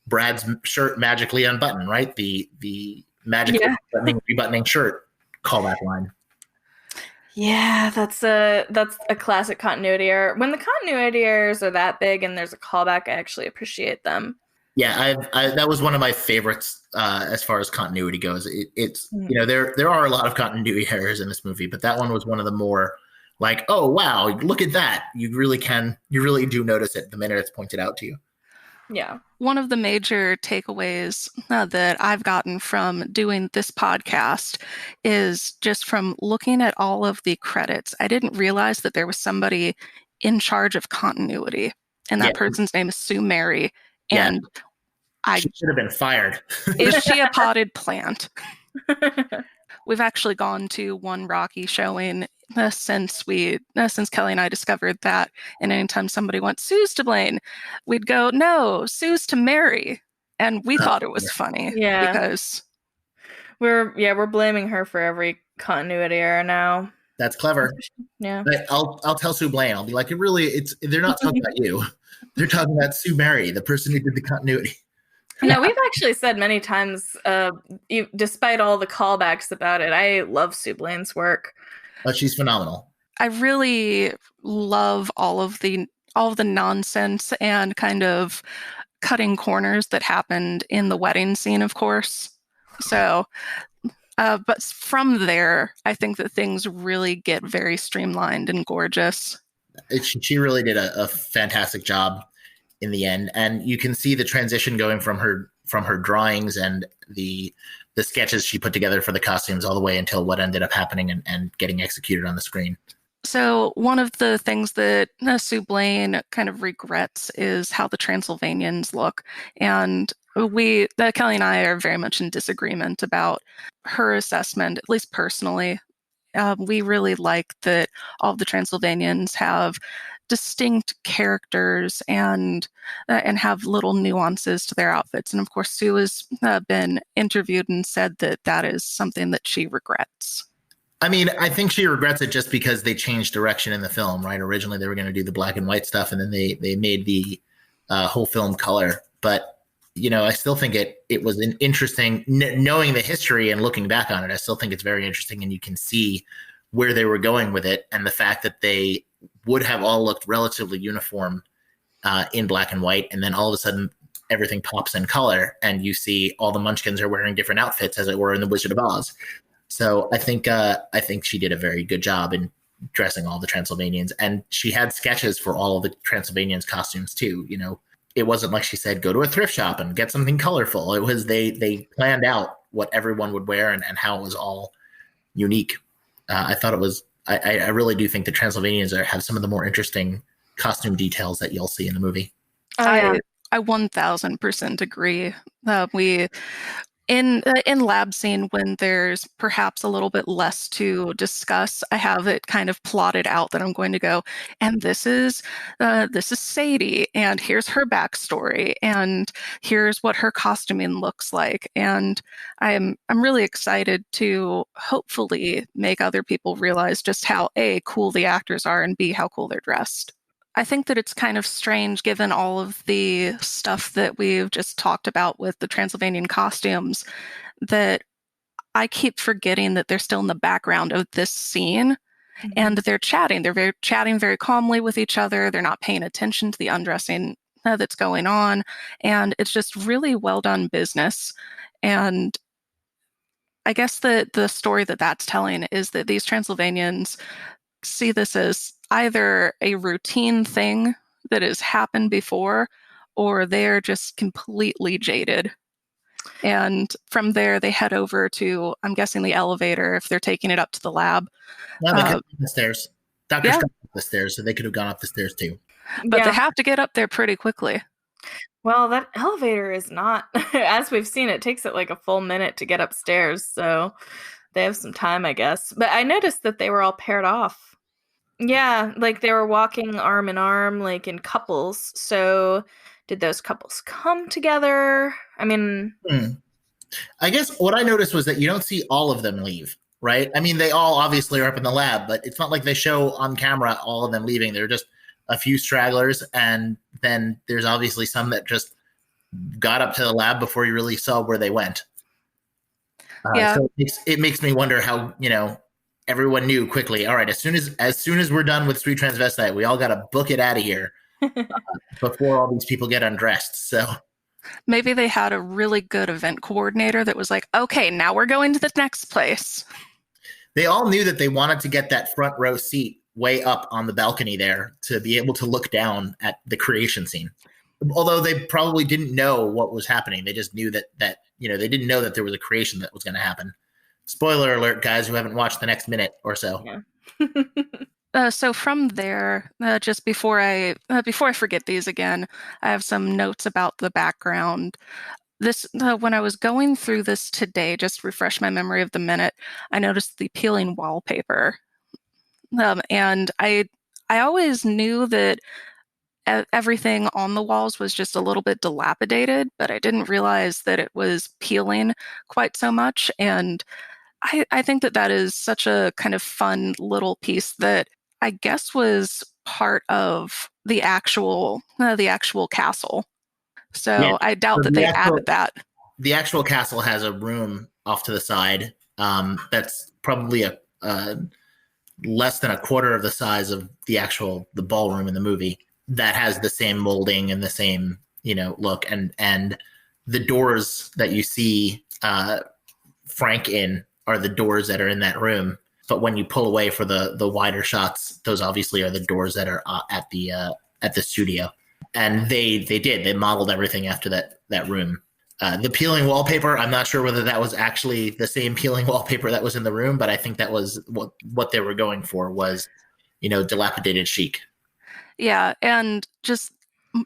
Brad's shirt magically unbutton, right? The magically rebuttoning shirt callback line. Yeah, that's a classic continuity error. When the continuity errors are that big and there's a callback, I actually appreciate them. Yeah, that was one of my favorites as far as continuity goes. It's there are a lot of continuity errors in this movie, but that one was one of the more like, oh wow, look at that. You really do notice it the minute it's pointed out to you. Yeah. One of the major takeaways that I've gotten from doing this podcast is just from looking at all of the credits. I didn't realize that there was somebody in charge of continuity, and that person's name is Sue Mary. And she should have been fired. Is she a potted plant? We've actually gone to one Rocky showing since Kelly and I discovered that. And anytime somebody went, Sue's to blame, we'd go, no, Sue's to Mary. And we thought it was funny. Yeah. Because we're blaming her for every continuity error now. That's clever. Yeah. But I'll tell Sue Blaine. I'll be like, they're not talking about you. They're talking about Sue Mary, the person who did the continuity. No, we've actually said many times, despite all the callbacks about it, I love Sue Blaine's work. Oh, she's phenomenal. I really love all of the nonsense and kind of cutting corners that happened in the wedding scene, of course. So, but from there, I think that things really get very streamlined and gorgeous. She really did a fantastic job in the end, and you can see the transition going from her drawings and the sketches she put together for the costumes all the way until what ended up happening and getting executed on the screen. So one of the things that Sue Blaine kind of regrets is how the Transylvanians look, and Kelly and I are very much in disagreement about her assessment, at least personally. We really like that all of the Transylvanians have distinct characters and have little nuances to their outfits. And of course, Sue has been interviewed and said that is something that she regrets. I mean, I think she regrets it just because they changed direction in the film, right? Originally, they were going to do the black and white stuff, and then they made the whole film color. But I still think it was an interesting, knowing the history and looking back on it, I still think it's very interesting, and you can see where they were going with it, and the fact that they would have all looked relatively uniform in black and white, and then all of a sudden everything pops in color, and you see all the Munchkins are wearing different outfits, as it were, in The Wizard of Oz. So I think she did a very good job in dressing all the Transylvanians, and she had sketches for all of the Transylvanians' costumes too. It wasn't like she said, go to a thrift shop and get something colorful. It was they planned out what everyone would wear and how it was all unique. I thought it was. I really do think the Transylvanians have some of the more interesting costume details that you'll see in the movie. I 1000% agree. We in lab scene, when there's perhaps a little bit less to discuss, I have it kind of plotted out that I'm going to go, and this is Sadie, and here's her backstory, and here's what her costuming looks like, and I'm really excited to hopefully make other people realize just how A, cool the actors are, and B, how cool they're dressed. I think that it's kind of strange, given all of the stuff that we've just talked about with the Transylvanian costumes, that I keep forgetting that they're still in the background of this scene, and they're chatting. They're chatting very calmly with each other. They're not paying attention to the undressing that's going on, and it's just really well done business. And I guess the story that's telling is that these Transylvanians see this as either a routine thing that has happened before, or they're just completely jaded. And from there, they head over to, I'm guessing, the elevator if they're taking it up to the lab. No, they could have gone up the stairs. Doctor's gone up the stairs, so they could have gone up the stairs too. But they have to get up there pretty quickly. Well, that elevator is not, as we've seen, it takes it like a full minute to get upstairs. So They have some time, I guess. But I noticed that they were all paired off. Yeah, like they were walking arm in arm, like in couples. So did those couples come together? I mean, I guess what I noticed was that you don't see all of them leave, right? I mean, they all obviously are up in the lab, but it's not like they show on camera all of them leaving. They're just a few stragglers, and then there's obviously some that just got up to the lab before you really saw where they went. Yeah. So it makes me wonder how, everyone knew quickly. All right, as soon as we're done with Sweet Transvestite, we all got to book it out of here before all these people get undressed. So Maybe they had a really good event coordinator that was like, okay, now we're going to the next place. they all knew that they wanted to get that front row seat way up on the balcony there to be able to look down at the creation scene. Although they probably didn't know what was happening. They just knew that they didn't know that there was a creation that was going to happen. Spoiler alert, guys who haven't watched the next minute or so. Yeah. So from there, just before I forget these again, I have some notes about the background. This when I was going through this today, just to refresh my memory of the minute, I noticed the peeling wallpaper, and I always knew that everything on the walls was just a little bit dilapidated, but I didn't realize that it was peeling quite so much. And I think that is such a kind of fun little piece that I guess was part of the actual castle. So Yeah. I doubt that they added that. The actual castle has a room off to the side that's probably a less than a quarter of the size of the ballroom in the movie, that has the same molding and the same look, and the doors that you see Frank in are the doors that are in that room. But when you pull away for the wider shots, those obviously are the doors that are at the studio. And they modeled everything after that room. The peeling wallpaper, I'm not sure whether that was actually the same peeling wallpaper that was in the room, but I think that was what they were going for, was dilapidated chic. Yeah, and just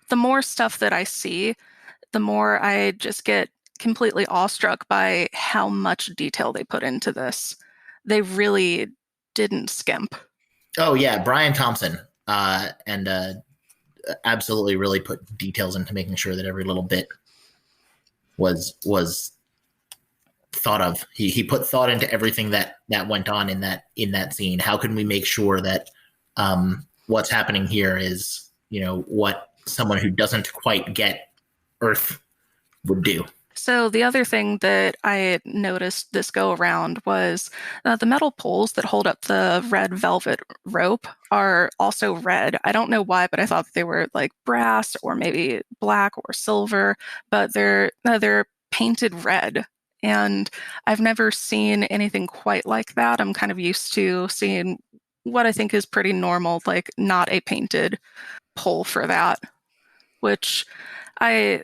the more stuff that I see, the more I just get completely awestruck by how much detail they put into this. They really didn't skimp. Oh yeah, Brian Thompson, and absolutely really put details into making sure that every little bit was thought of. He put thought into everything that went on in that scene. How can we make sure that what's happening here is what someone who doesn't quite get Earth would do? So the other thing that I noticed this go around was the metal poles that hold up the red velvet rope are also red. I don't know why, but I thought they were like brass or maybe black or silver, but they're painted red. And I've never seen anything quite like that. I'm kind of used to seeing what I think is pretty normal, like not a painted pole for that, which I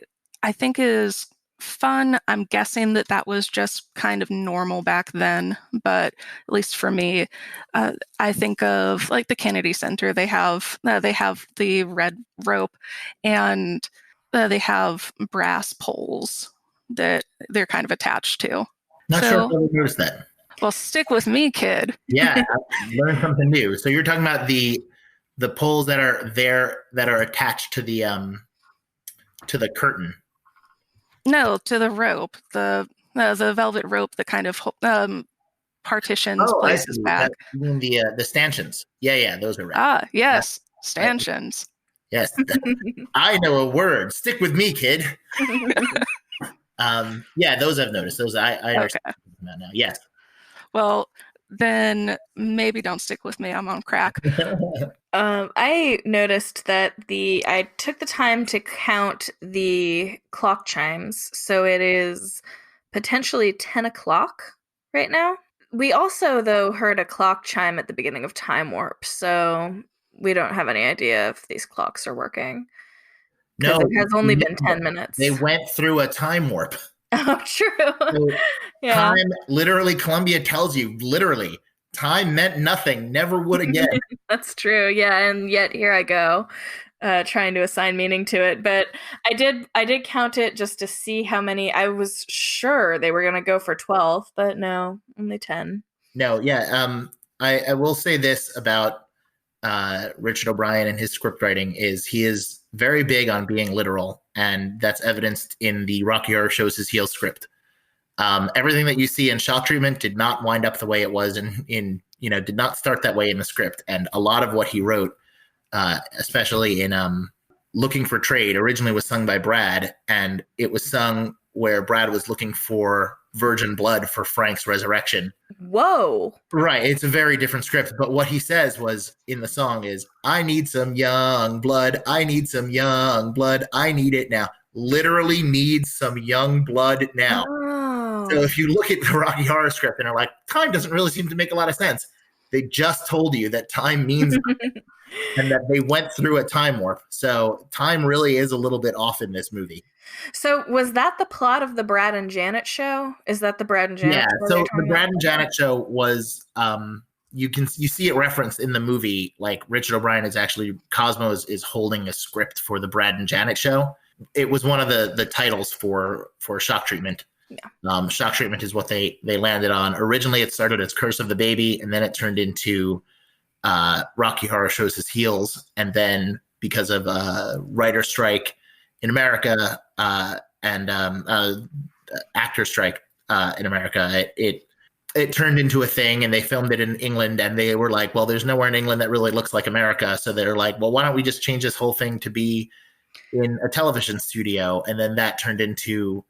think is fun. I'm guessing that was just kind of normal back then, but at least for me, I think of like the Kennedy Center. They have the red rope, and they have brass poles that they're kind of attached to. Not sure if I noticed that. Well, stick with me, kid. Yeah, learn something new. So you're talking about the poles that are there that are attached to the curtain. No, to the rope, the velvet rope that kind of partitions places back. You mean the stanchions? Yeah, those are red. Ah, yes, stanchions. Yes, I know a word. Stick with me, kid. Yeah, those I've noticed. Those I understand now. Yes. Well, then maybe don't stick with me. I'm on crack. I noticed that I took the time to count the clock chimes, so it is potentially 10 o'clock right now. We also, though, heard a clock chime at the beginning of Time Warp, so we don't have any idea if these clocks are working. No, it has only been 10 minutes. They went through a time warp. Oh, true. So yeah. Time, literally, Columbia tells you, literally, time meant nothing, never would again. That's true, yeah, and yet here I go. trying to assign meaning to it. But I did count it just to see how many. I was sure they were going to go for 12, but no, only 10. No, yeah. I will say this about Richard O'Brien and his script writing is he is very big on being literal, and that's evidenced in the Rocky Horror Shows His Heel script. Everything that you see in Shock Treatment did not wind up the way it was did not start that way in the script. And a lot of what he wrote, especially in Looking for Trade, originally was sung by Brad, and it was sung where Brad was looking for virgin blood for Frank's resurrection. Whoa. Right. It's a very different script. But what he says was in the song is, I need some young blood. I need some young blood. I need it now. Literally needs some young blood now. Oh. So if you look at the Rocky Horror script and are like, time doesn't really seem to make a lot of sense. They just told you that time means and that they went through a time warp. So time really is a little bit off in this movie. So was that the plot of the Brad and Janet show? Is that the Brad and Janet Yeah, show? so the Brad and Janet show was you see it referenced in the movie, like Richard O'Brien is actually Cosmo is holding a script for the Brad and Janet show. It was one of the titles for Shock Treatment. Yeah. Shock Treatment is what they landed on. Originally it started as Curse of the Baby, and then it turned into Rocky Horror Shows His Heels, and then because of writer strike in America and actor strike in America, it turned into a thing, and they filmed it in England, and they were like, well, there's nowhere in England that really looks like America, so they're like, well, why don't we just change this whole thing to be in a television studio? And then that turned into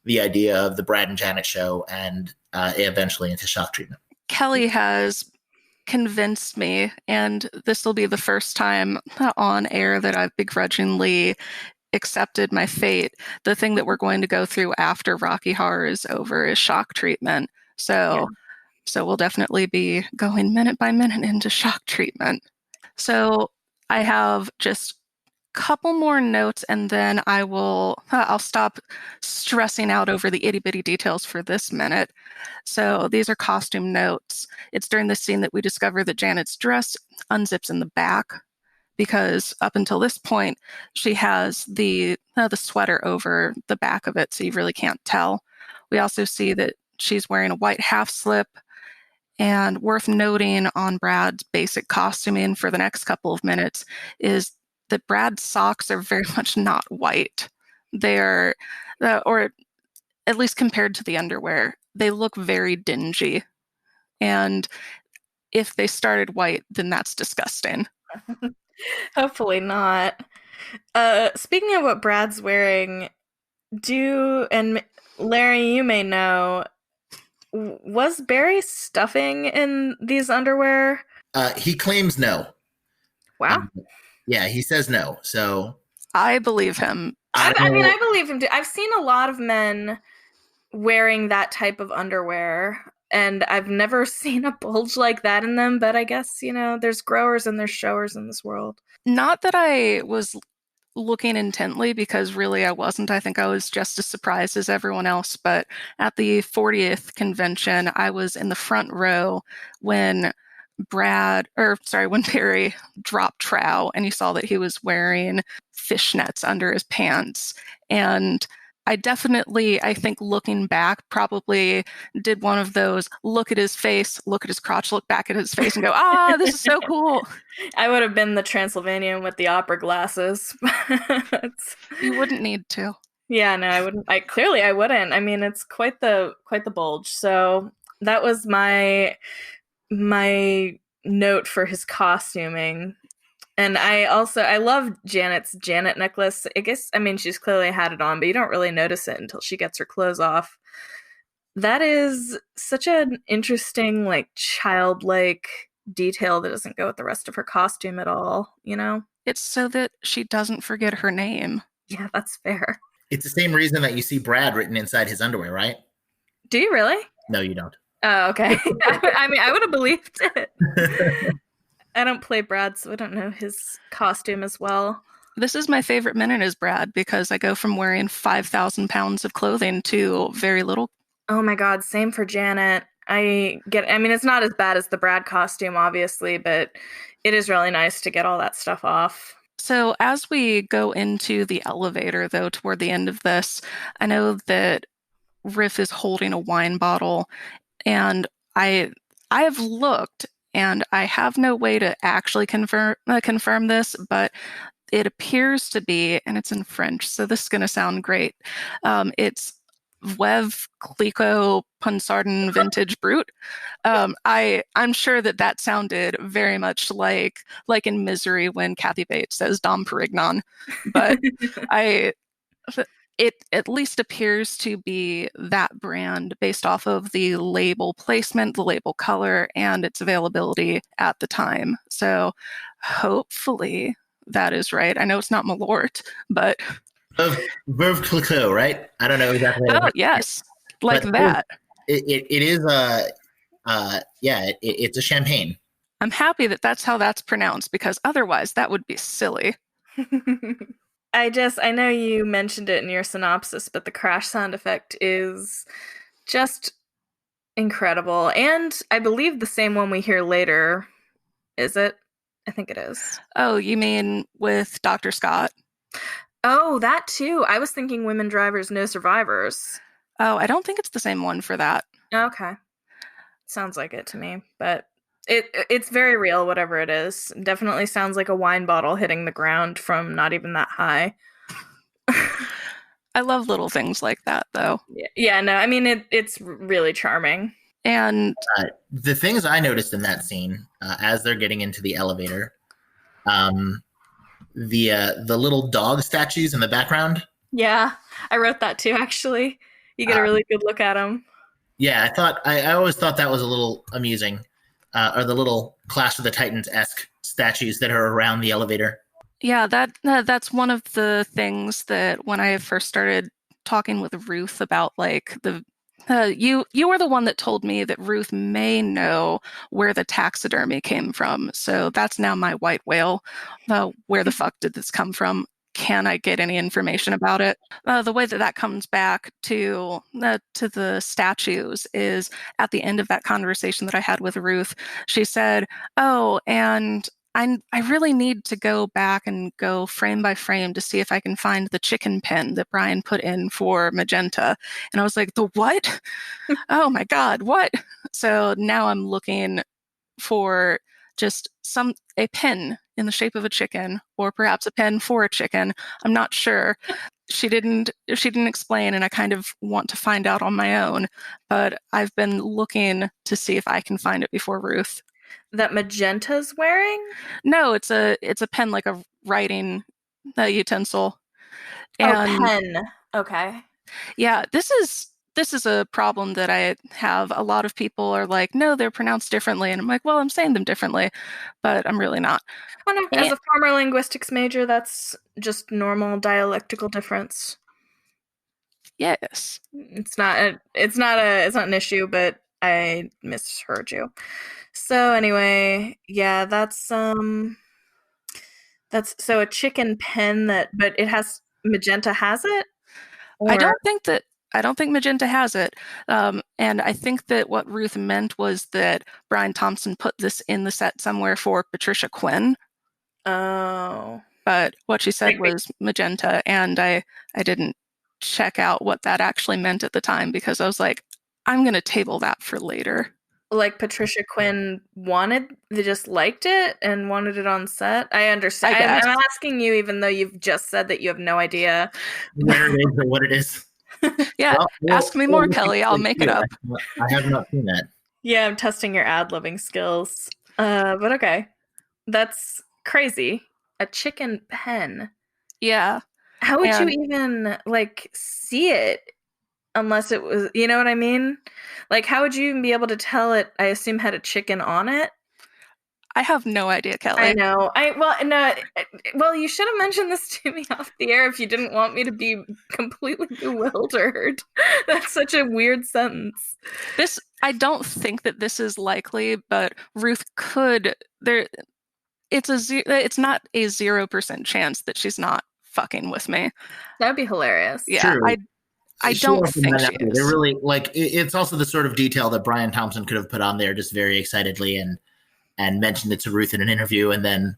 the idea of the Brad and Janet show, and eventually into Shock Treatment. Kelly has convinced me, and this will be the first time on air that I've begrudgingly accepted my fate. The thing that we're going to go through after Rocky Horror is over is Shock Treatment. So we'll definitely be going minute by minute into Shock Treatment. So I have just couple more notes, and then I'll stop stressing out over the itty bitty details for this minute. So these are costume notes. It's during this scene that we discover that Janet's dress unzips in the back, because up until this point she has the sweater over the back of it, so you really can't tell. We also see that she's wearing a white half slip. And worth noting on Brad's basic costuming for the next couple of minutes is that Brad's socks are very much not white. They're, or at least compared to the underwear, they look very dingy. And if they started white, then that's disgusting. Hopefully not. Speaking of what Brad's wearing, and Larry, you may know, was Barry stuffing in these underwear? He claims no. Wow. Yeah, he says no. So I believe him. I believe him too. I've seen a lot of men wearing that type of underwear, and I've never seen a bulge like that in them, but I guess, there's growers and there's showers in this world. Not that I was looking intently, because really I wasn't. I think I was just as surprised as everyone else. But at the 40th convention, I was in the front row when Barry dropped trow, and you saw that he was wearing fishnets under his pants. And I think looking back, probably did one of those, look at his face, look at his crotch, look back at his face and go, this is so cool. I would have been the Transylvanian with the opera glasses. You wouldn't need to. Yeah, no, I wouldn't. I wouldn't. I mean, it's quite the bulge. So that was my note for his costuming. And I love Janet's Janet necklace. She's clearly had it on, but you don't really notice it until she gets her clothes off. That is such an interesting, childlike detail that doesn't go with the rest of her costume at all, It's so that she doesn't forget her name. Yeah, that's fair. It's the same reason that you see Brad written inside his underwear, right? Do you really? No, you don't. Oh, okay. I would have believed it. I don't play Brad, so I don't know his costume as well. This is my favorite minute as Brad, because I go from wearing 5,000 pounds of clothing to very little. Oh my God, same for Janet. It's not as bad as the Brad costume, obviously, but it is really nice to get all that stuff off. So as we go into the elevator, though, toward the end of this, I know that Riff is holding a wine bottle, and I have looked, and I have no way to actually confirm this, but it appears to be, and it's in French, so this is going to sound great. It's Veuve Clicquot Ponsardin Vintage Brut. I'm sure that sounded very much like in Misery when Kathy Bates says Dom Perignon, but it at least appears to be that brand based off of the label placement, the label color, and its availability at the time. So hopefully that is right. I know it's not Malort, but Veuve Clicquot, right? I don't know exactly. Oh, yes, like but that. It is it's a champagne. I'm happy that that's how that's pronounced, because otherwise that would be silly. I know you mentioned it in your synopsis, but the crash sound effect is just incredible. And I believe the same one we hear later. Is it? I think it is. Oh, you mean with Dr. Scott? Oh, that too. I was thinking Women Drivers, No Survivors. Oh, I don't think it's the same one for that. Okay. Sounds like it to me, but it's very real, whatever it is. Definitely sounds like a wine bottle hitting the ground from not even that high. I love little things like that, though. Yeah, no, I mean, it's really charming. And the things I noticed in that scene, as they're getting into the elevator, the little dog statues in the background. Yeah, I wrote that too, actually. You get a really good look at them. Yeah, I always thought that was a little amusing. Or the little Clash of the Titans-esque statues that are around the elevator. Yeah, that's one of the things that when I first started talking with Ruth about, like, you were the one that told me that Ruth may know where the taxidermy came from. So that's now my white whale. Where the fuck did this come from? Can I get any information about it? The way that comes back to the statues is at the end of that conversation that I had with Ruth. She said, "Oh, and I really need to go back and go frame by frame to see if I can find the chicken pen that Brian put in for Magenta." And I was like, "The what?" Oh my God, what? So now I'm looking for just a pen in the shape of a chicken, or perhaps a pen for a chicken. I'm not sure. She didn't explain, and I kind of want to find out on my own, but I've been looking to see if I can find it before Ruth. That Magenta's wearing? No, it's a pen, like a writing utensil. And, pen. Okay. Yeah, this is a problem that I have. A lot of people are like, no, they're pronounced differently. And I'm like, well, I'm saying them differently, but I'm really not. Oh, no. As a former linguistics major, that's just normal dialectical difference. Yes. It's not an issue, but I misheard you. So anyway, yeah, that's so a chicken pen but Magenta has it? Or? I don't think Magenta has it. And I think that what Ruth meant was that Brian Thompson put this in the set somewhere for Patricia Quinn. Oh. But what she said was Magenta, and I didn't check out what that actually meant at the time, because I was like, I'm going to table that for later. Like Patricia Quinn they just liked it and wanted it on set? I understand. I'm asking you, even though you've just said that you have no idea what it is. Yeah, ask me more, Kelly. I'll make it up. I have not seen that. Yeah, I'm testing your ad-libbing skills. But okay. That's crazy. A chicken pen. Yeah. How would you even, see it unless it was, you know what I mean? Like, how would you even be able to tell it, I assume, had a chicken on it? I have no idea, Kelly. I know. Well, you should have mentioned this to me off the air if you didn't want me to be completely bewildered. That's such a weird sentence. I don't think that this is likely, but Ruth could. It's not a 0% chance that she's not fucking with me. That would be hilarious. Yeah, true. I don't think she is. They're really it's also the sort of detail that Brian Thompson could have put on there just very excitedly and mentioned it to Ruth in an interview, and then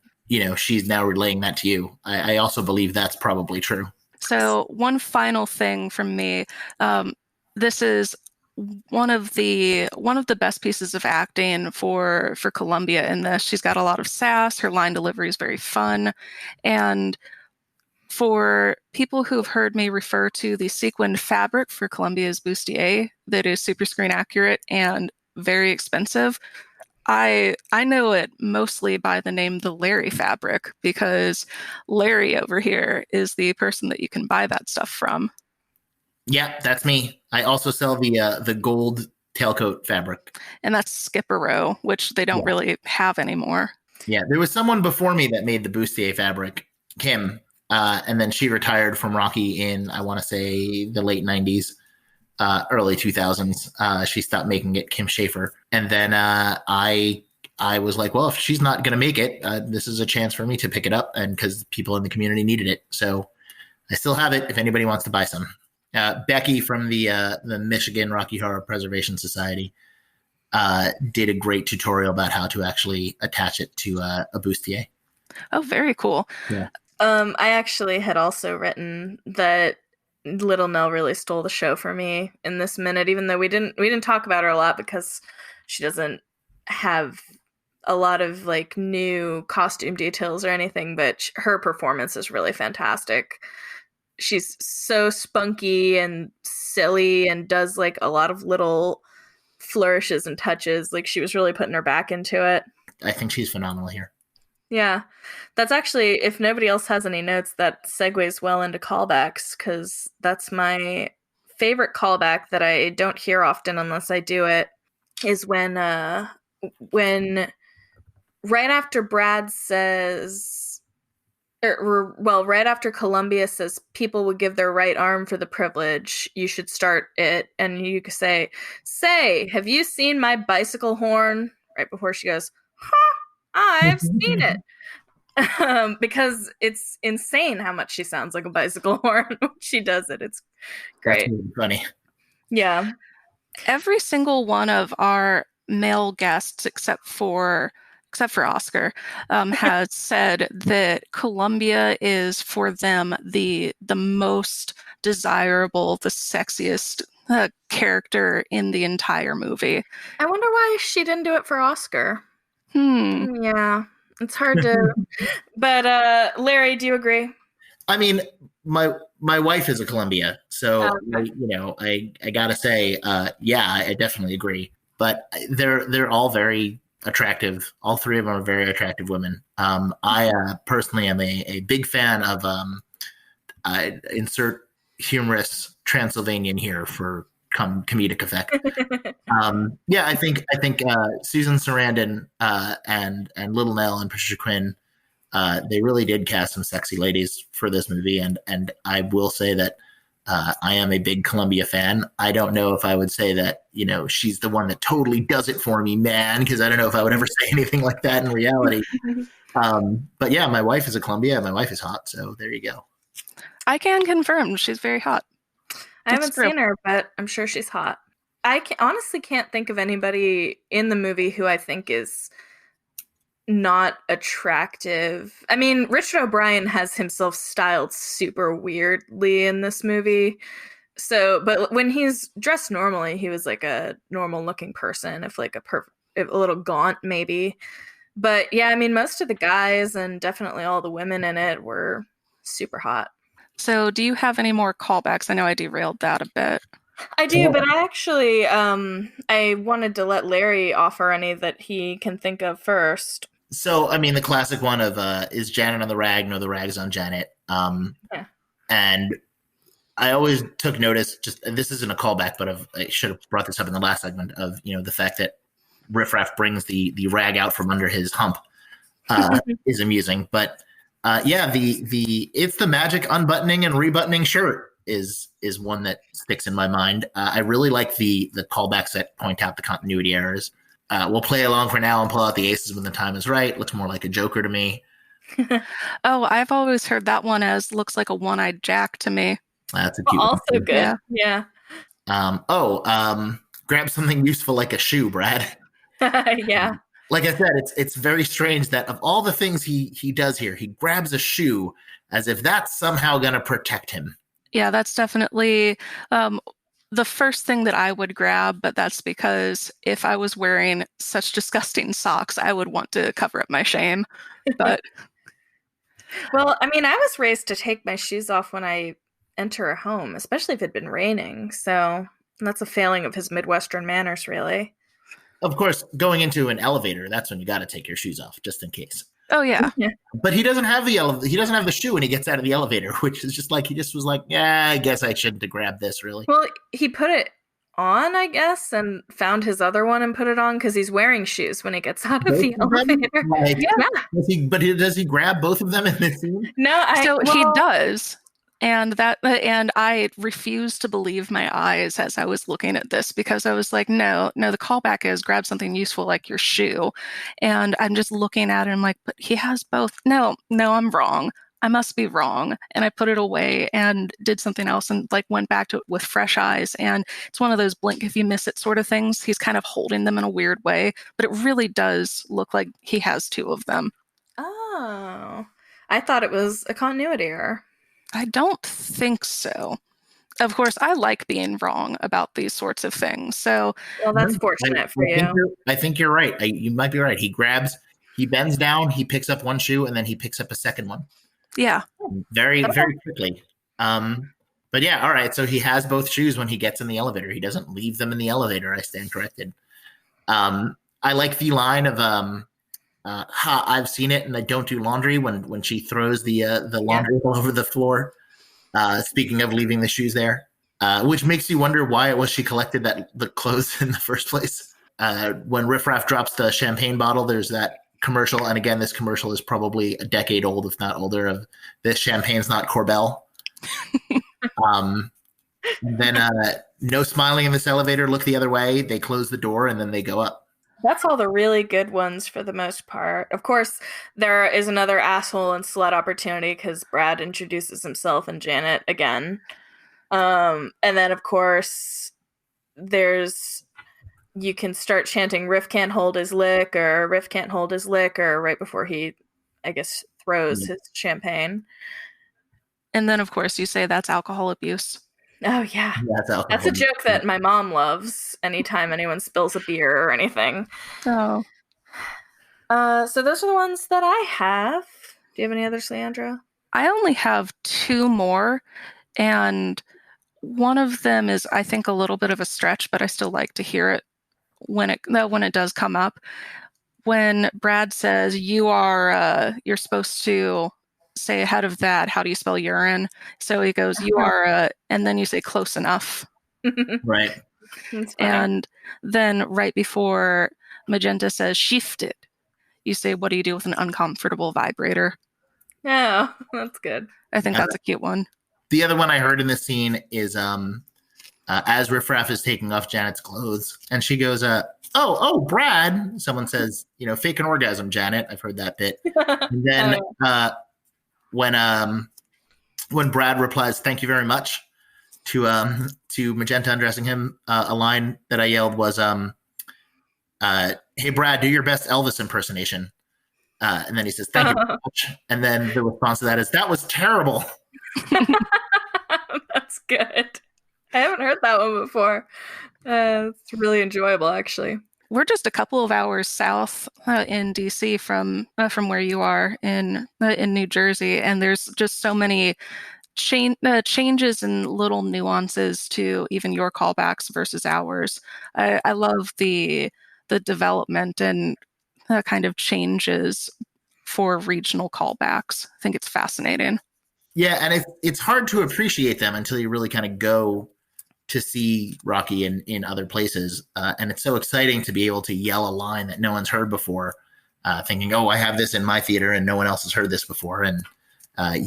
she's now relaying that to you. I also believe that's probably true. So one final thing from me. This is one of the best pieces of acting for Columbia in this. She's got a lot of sass. Her line delivery is very fun. And for people who have heard me refer to the sequined fabric for Columbia's bustier that is super screen accurate and very expensive, I know it mostly by the name the Larry fabric, because Larry over here is the person that you can buy that stuff from. Yeah, that's me. I also sell the gold tailcoat fabric. And that's Skipper, which they don't really have anymore. Yeah, there was someone before me that made the bustier fabric, Kim, and then she retired from Rocky in, I want to say, the late 90s. Early 2000s. She stopped making it, Kim Schaefer. And then I was like, well, if she's not going to make it, this is a chance for me to pick it up, and because people in the community needed it. So I still have it if anybody wants to buy some. Becky from the Michigan Rocky Horror Preservation Society did a great tutorial about how to actually attach it to a bustier. Oh, very cool. Yeah. I actually had also written that Little Nell really stole the show for me in this minute, even though we didn't talk about her a lot because she doesn't have a lot of like new costume details or anything, but her performance is really fantastic. She's so spunky and silly and does like a lot of little flourishes and touches. Like she was really putting her back into it. I think she's phenomenal here. Yeah, that's actually, if nobody else has any notes, that segues well into callbacks, because that's my favorite callback that I don't hear often unless I do it, is when right after Brad says, right after Columbia says people would give their right arm for the privilege, you should start it, and you could say, have you seen my bicycle horn? Right before she goes, I've seen it. Because it's insane how much she sounds like a bicycle horn when she does it. It's great. That's really funny. Yeah. Every single one of our male guests, except for Oscar, has said that Columbia is for them the most desirable, the sexiest character in the entire movie. I wonder why she didn't do it for Oscar. Yeah, it's hard to. But Larry, do you agree? I mean, my wife is a Columbia, so I gotta say, yeah, I definitely agree. But they're all very attractive. All three of them are very attractive women. I personally am a big fan of insert humorous Transylvanian here for comedic effect. Yeah, I think Susan Sarandon and Little Nell and Patricia Quinn, they really did cast some sexy ladies for this movie, and I will say that I am a big Columbia fan. I don't know if I would say that she's the one that totally does it for me, man, because I don't know if I would ever say anything like that in reality. But yeah, my wife is a Columbia. My wife is hot, so there you go. I can confirm she's very hot. I haven't seen her, but I'm sure she's hot. I honestly can't think of anybody in the movie who I think is not attractive. I mean, Richard O'Brien has himself styled super weirdly in this movie. So, but when he's dressed normally, he was like a normal looking person, if like a little gaunt maybe. But yeah, I mean, most of the guys and definitely all the women in it were super hot. So do you have any more callbacks? I know I derailed that a bit. I do, but I actually, I wanted to let Larry offer any that he can think of first. So, I mean, the classic one of is Janet on the rag, no, the rag's on Janet. Yeah. And I always took notice, just this isn't a callback, but I should have brought this up in the last segment of, the fact that Riff Raff brings the rag out from under his hump is amusing. But yeah, the it's the magic unbuttoning and rebuttoning shirt is one that sticks in my mind. I really like the callbacks that point out the continuity errors. We'll play along for now and pull out the aces when the time is right. Looks more like a Joker to me. Oh, I've always heard that one as looks like a one-eyed Jack to me. That's a cute also one. Good. Yeah. Grab something useful like a shoe, Brad. Yeah. like I said, it's very strange that of all the things he does here, he grabs a shoe as if that's somehow going to protect him. Yeah, that's definitely the first thing that I would grab, but that's because if I was wearing such disgusting socks, I would want to cover up my shame. But Well, I mean, I was raised to take my shoes off when I enter a home, especially if it had been raining. So that's a failing of his Midwestern manners, really. Of course, going into an elevator, that's when you got to take your shoes off just in case. oh yeah, But he doesn't have he doesn't have the shoe when he gets out of the elevator, which is just like he just was like, yeah, I guess I shouldn't have grabbed this really. Well, he put it on, I guess, and found his other one and put it on because he's wearing shoes when he gets out of the elevator. Like, Yeah. does he grab both of them in this scene? No, he does. And I refused to believe my eyes as I was looking at this because I was like, no, the callback is grab something useful like your shoe. And I'm just looking at it and I'm like, but he has both. No, I'm wrong. I must be wrong. And I put it away and did something else and like went back to it with fresh eyes. And it's one of those blink if you miss it sort of things. He's kind of holding them in a weird way, but it really does look like he has two of them. Oh, I thought it was a continuity error. I don't think so. Of course, I like being wrong about these sorts of things. So, well, that's fortunate for you. I think you're right. You might be right. He bends down, he picks up one shoe, and then he picks up a second one. Yeah. Very, very quickly. But yeah, all right. So he has both shoes when he gets in the elevator. He doesn't leave them in the elevator. I stand corrected. I like the line of I've seen it and I don't do laundry when she throws the laundry all over the floor. Speaking of leaving the shoes there, which makes you wonder why it was she collected the clothes in the first place. When Riff Raff drops the champagne bottle, there's that commercial. And again, this commercial is probably a decade old, if not older, of this champagne's not Corbel. Then no smiling in this elevator, look the other way. They close the door and then they go up. That's all the really good ones for the most part. Of course, there is another asshole and slut opportunity because Brad introduces himself and Janet again. And then, of course, you can start chanting Riff can't hold his lick or Riff can't hold his lick or right before he, I guess, throws his champagne. And then, of course, you say that's alcohol abuse. Oh, yeah. That's a joke that my mom loves anytime anyone spills a beer or anything. Oh. So those are the ones that I have. Do you have any others, Leandra? I only have two more, and one of them is, I think, a little bit of a stretch, but I still like to hear it when it does come up. When Brad says, you're supposed to say ahead of that, how do you spell urine? So he goes, you are, and then you say close enough. Right. And then right before Magenta says shifted, you say, what do you do with an uncomfortable vibrator? Oh, that's good. I think that's a cute one. The other one I heard in this scene is as Riff Raff is taking off Janet's clothes, and she goes, oh, Brad. Someone says, fake an orgasm, Janet. I've heard that bit. And then when Brad replies, thank you very much, to Magenta undressing him, a line that I yelled was, hey, Brad, do your best Elvis impersonation. And then he says, thank you very much. And then the response to that is, that was terrible. That's good. I haven't heard that one before. It's really enjoyable, actually. We're just a couple of hours south in DC from where you are in New Jersey, and there's just so many changes and little nuances to even your callbacks versus ours. I love the development and kind of changes for regional callbacks. I think it's fascinating. Yeah, and it's hard to appreciate them until you really kind of go to see Rocky in other places. And it's so exciting to be able to yell a line that no one's heard before, thinking, oh, I have this in my theater and no one else has heard this before. And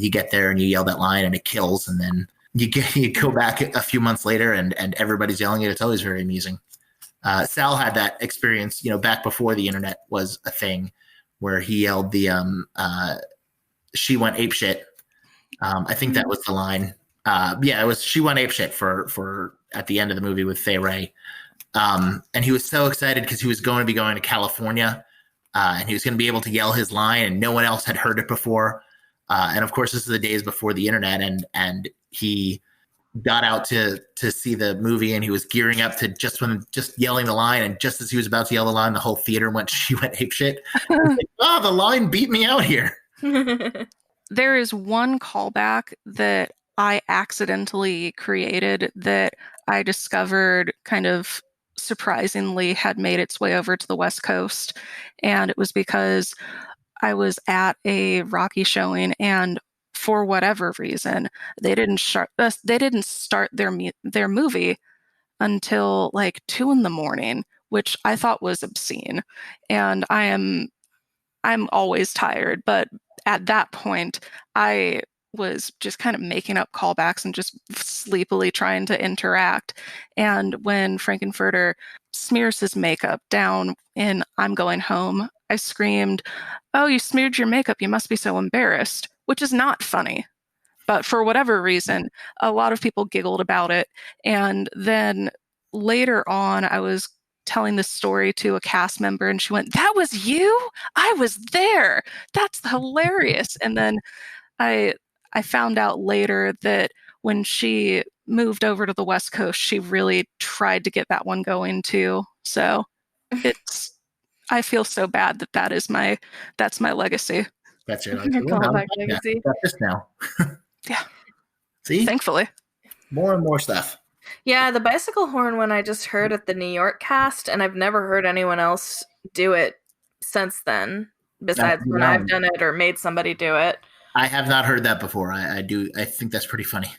you get there and you yell that line and it kills. And then you go back a few months later and everybody's yelling it. It's always very amusing. Sal had that experience, back before the internet was a thing, where he yelled the she went apeshit. I think that was the line. It was she went apeshit for at the end of the movie with Fay Wray. And he was so excited because he was going to be going to California and he was going to be able to yell his line, and no one else had heard it before. And of course, this is the days before the internet, and he got out to see the movie, and he was gearing up to just yelling the line, and just as he was about to yell the line, the whole theater went apeshit. Oh, the line beat me out here. There is one callback that I accidentally created that I discovered kind of surprisingly had made its way over to the West Coast, and it was because I was at a Rocky showing, and for whatever reason, they didn't start their movie until like 2 a.m, which I thought was obscene. And I'm always tired, but at that point, I was just kind of making up callbacks and just sleepily trying to interact. And when Frankenfurter smears his makeup down in I'm Going Home, I screamed, "Oh, you smeared your makeup, you must be so embarrassed," which is not funny. But for whatever reason, a lot of people giggled about it. And then later on, I was telling this story to a cast member, and she went, "That was you? I was there. That's hilarious." And then I found out later that when she moved over to the West Coast, she really tried to get that one going too. So I feel so bad that's my legacy. That's your legacy. Got this now. Yeah. See? Thankfully. More and more stuff. Yeah, the bicycle horn one I just heard at the New York cast, and I've never heard anyone else do it since then, besides when I've done it or made somebody do it. I have not heard that before. I think that's pretty funny.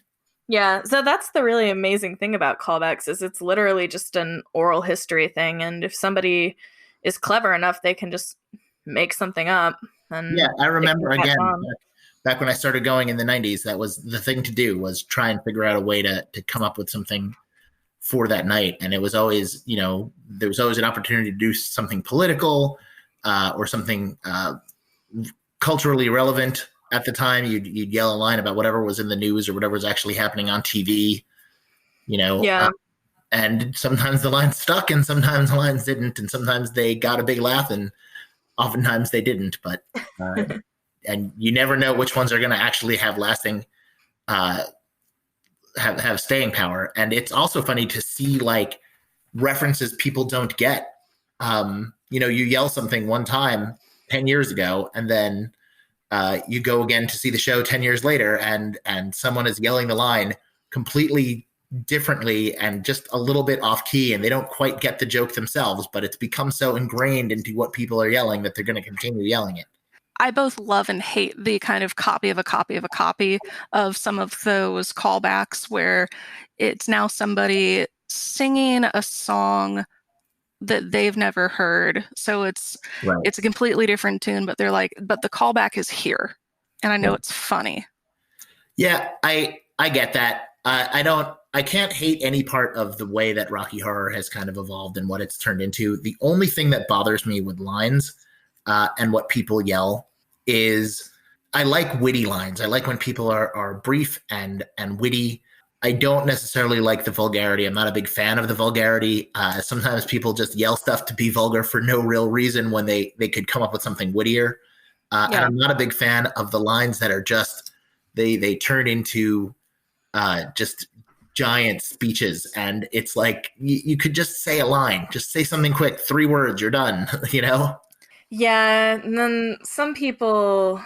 Yeah, so that's the really amazing thing about callbacks is it's literally just an oral history thing, and if somebody is clever enough, they can just make something up. And yeah, I remember again back when I started going in the 90s, that was the thing to do, was try and figure out a way to come up with something for that night. And it was always, there was always an opportunity to do something political or something culturally relevant. At the time, you'd yell a line about whatever was in the news or whatever was actually happening on TV, Yeah. And sometimes the lines stuck and sometimes the lines didn't. And sometimes they got a big laugh and oftentimes they didn't. But and you never know which ones are going to actually have lasting, have staying power. And it's also funny to see like references people don't get. You yell something one time 10 years ago, and then you go again to see the show 10 years later, and someone is yelling the line completely differently and just a little bit off key, and they don't quite get the joke themselves, but it's become so ingrained into what people are yelling that they're going to continue yelling it. I both love and hate the kind of copy of a copy of a copy of some of those callbacks where it's now somebody singing a song that they've never heard. So it's a completely different tune, but they're like, but the callback is here. And I know it's funny. Yeah, I get that. I can't hate any part of the way that Rocky Horror has kind of evolved and what it's turned into. The only thing that bothers me with lines and what people yell is I like witty lines. I like when people are brief and witty. I don't necessarily like the vulgarity. I'm not a big fan of the vulgarity. Sometimes people just yell stuff to be vulgar for no real reason when they could come up with something wittier. And I'm not a big fan of the lines that are just, they turn into just giant speeches. And it's like, you could just say a line, just say something quick, 3 words, you're done, Yeah, and then some people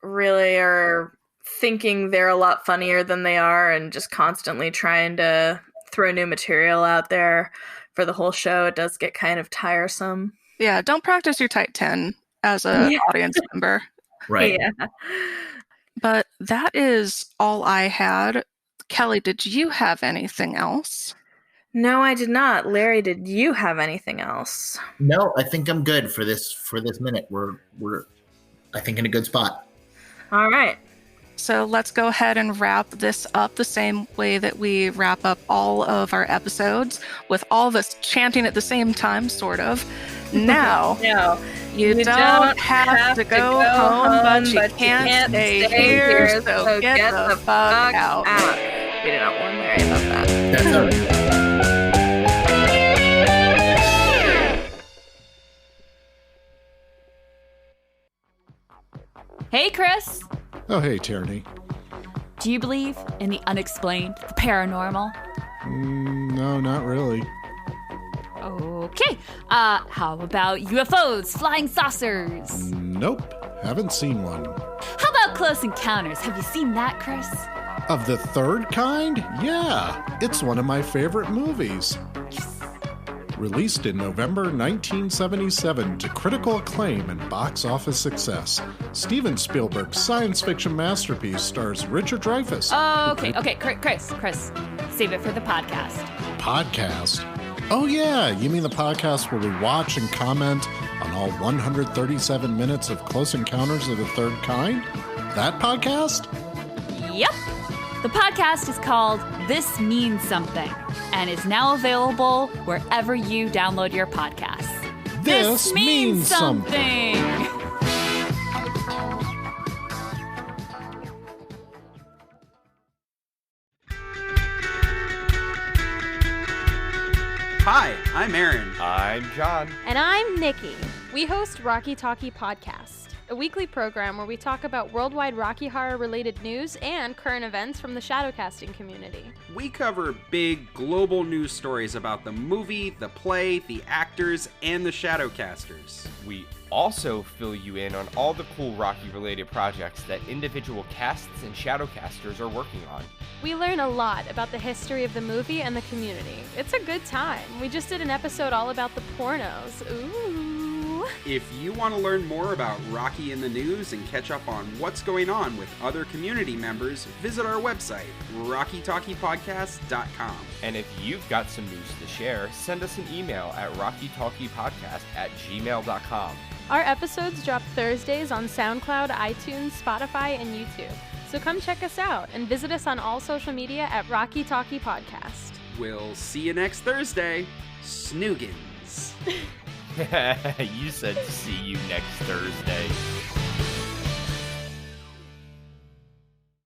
really are thinking they're a lot funnier than they are and just constantly trying to throw new material out there for the whole show. It does get kind of tiresome. Yeah, don't practice your tight 10 as an audience member. Right. Yeah. But that is all I had. Kelly, did you have anything else? No, I did not. Larry, did you have anything else? No, I think I'm good for this minute. We're I think in a good spot. All right. So let's go ahead and wrap this up the same way that we wrap up all of our episodes, with all of us chanting at the same time, sort of. Now, No, you don't have to go home, but you can't stay here, so get the fuck out. We did not warn Larry about that. That's all right. Hey, Chris. Oh, hey, Tierney. Do you believe in the unexplained, the paranormal? No, not really. Okay. How about UFOs, flying saucers? Nope, haven't seen one. How about Close Encounters? Have you seen that, Chris? Of the third kind? Yeah, it's one of my favorite movies. Released in November 1977 to critical acclaim and box office success, Steven Spielberg's science fiction masterpiece stars Richard Dreyfuss. Okay, Chris, save it for the podcast. Podcast? Oh yeah, you mean the podcast where we watch and comment on all 137 minutes of Close Encounters of the Third Kind? That podcast? Yep. The podcast is called This Means Something and is now available wherever you download your podcasts. This means something. Hi, I'm Aaron. I'm John. And I'm Nikki. We host Rocky Talkie Podcast, a weekly program where we talk about worldwide Rocky Horror related news and current events from the shadowcasting community. We cover big global news stories about the movie, the play, the actors, and the shadowcasters. We also fill you in on all the cool Rocky-related projects that individual casts and shadowcasters are working on. We learn a lot about the history of the movie and the community. It's a good time. We just did an episode all about the pornos. Ooh. If you want to learn more about Rocky in the news and catch up on what's going on with other community members, visit our website, rockytalkiepodcast.com. And if you've got some news to share, send us an email at rockytalkiepodcast@gmail.com. Our episodes drop Thursdays on SoundCloud, iTunes, Spotify, and YouTube. So come check us out and visit us on all social media at Rocky Talkie Podcast. We'll see you next Thursday. Snoogans. You said see you next Thursday.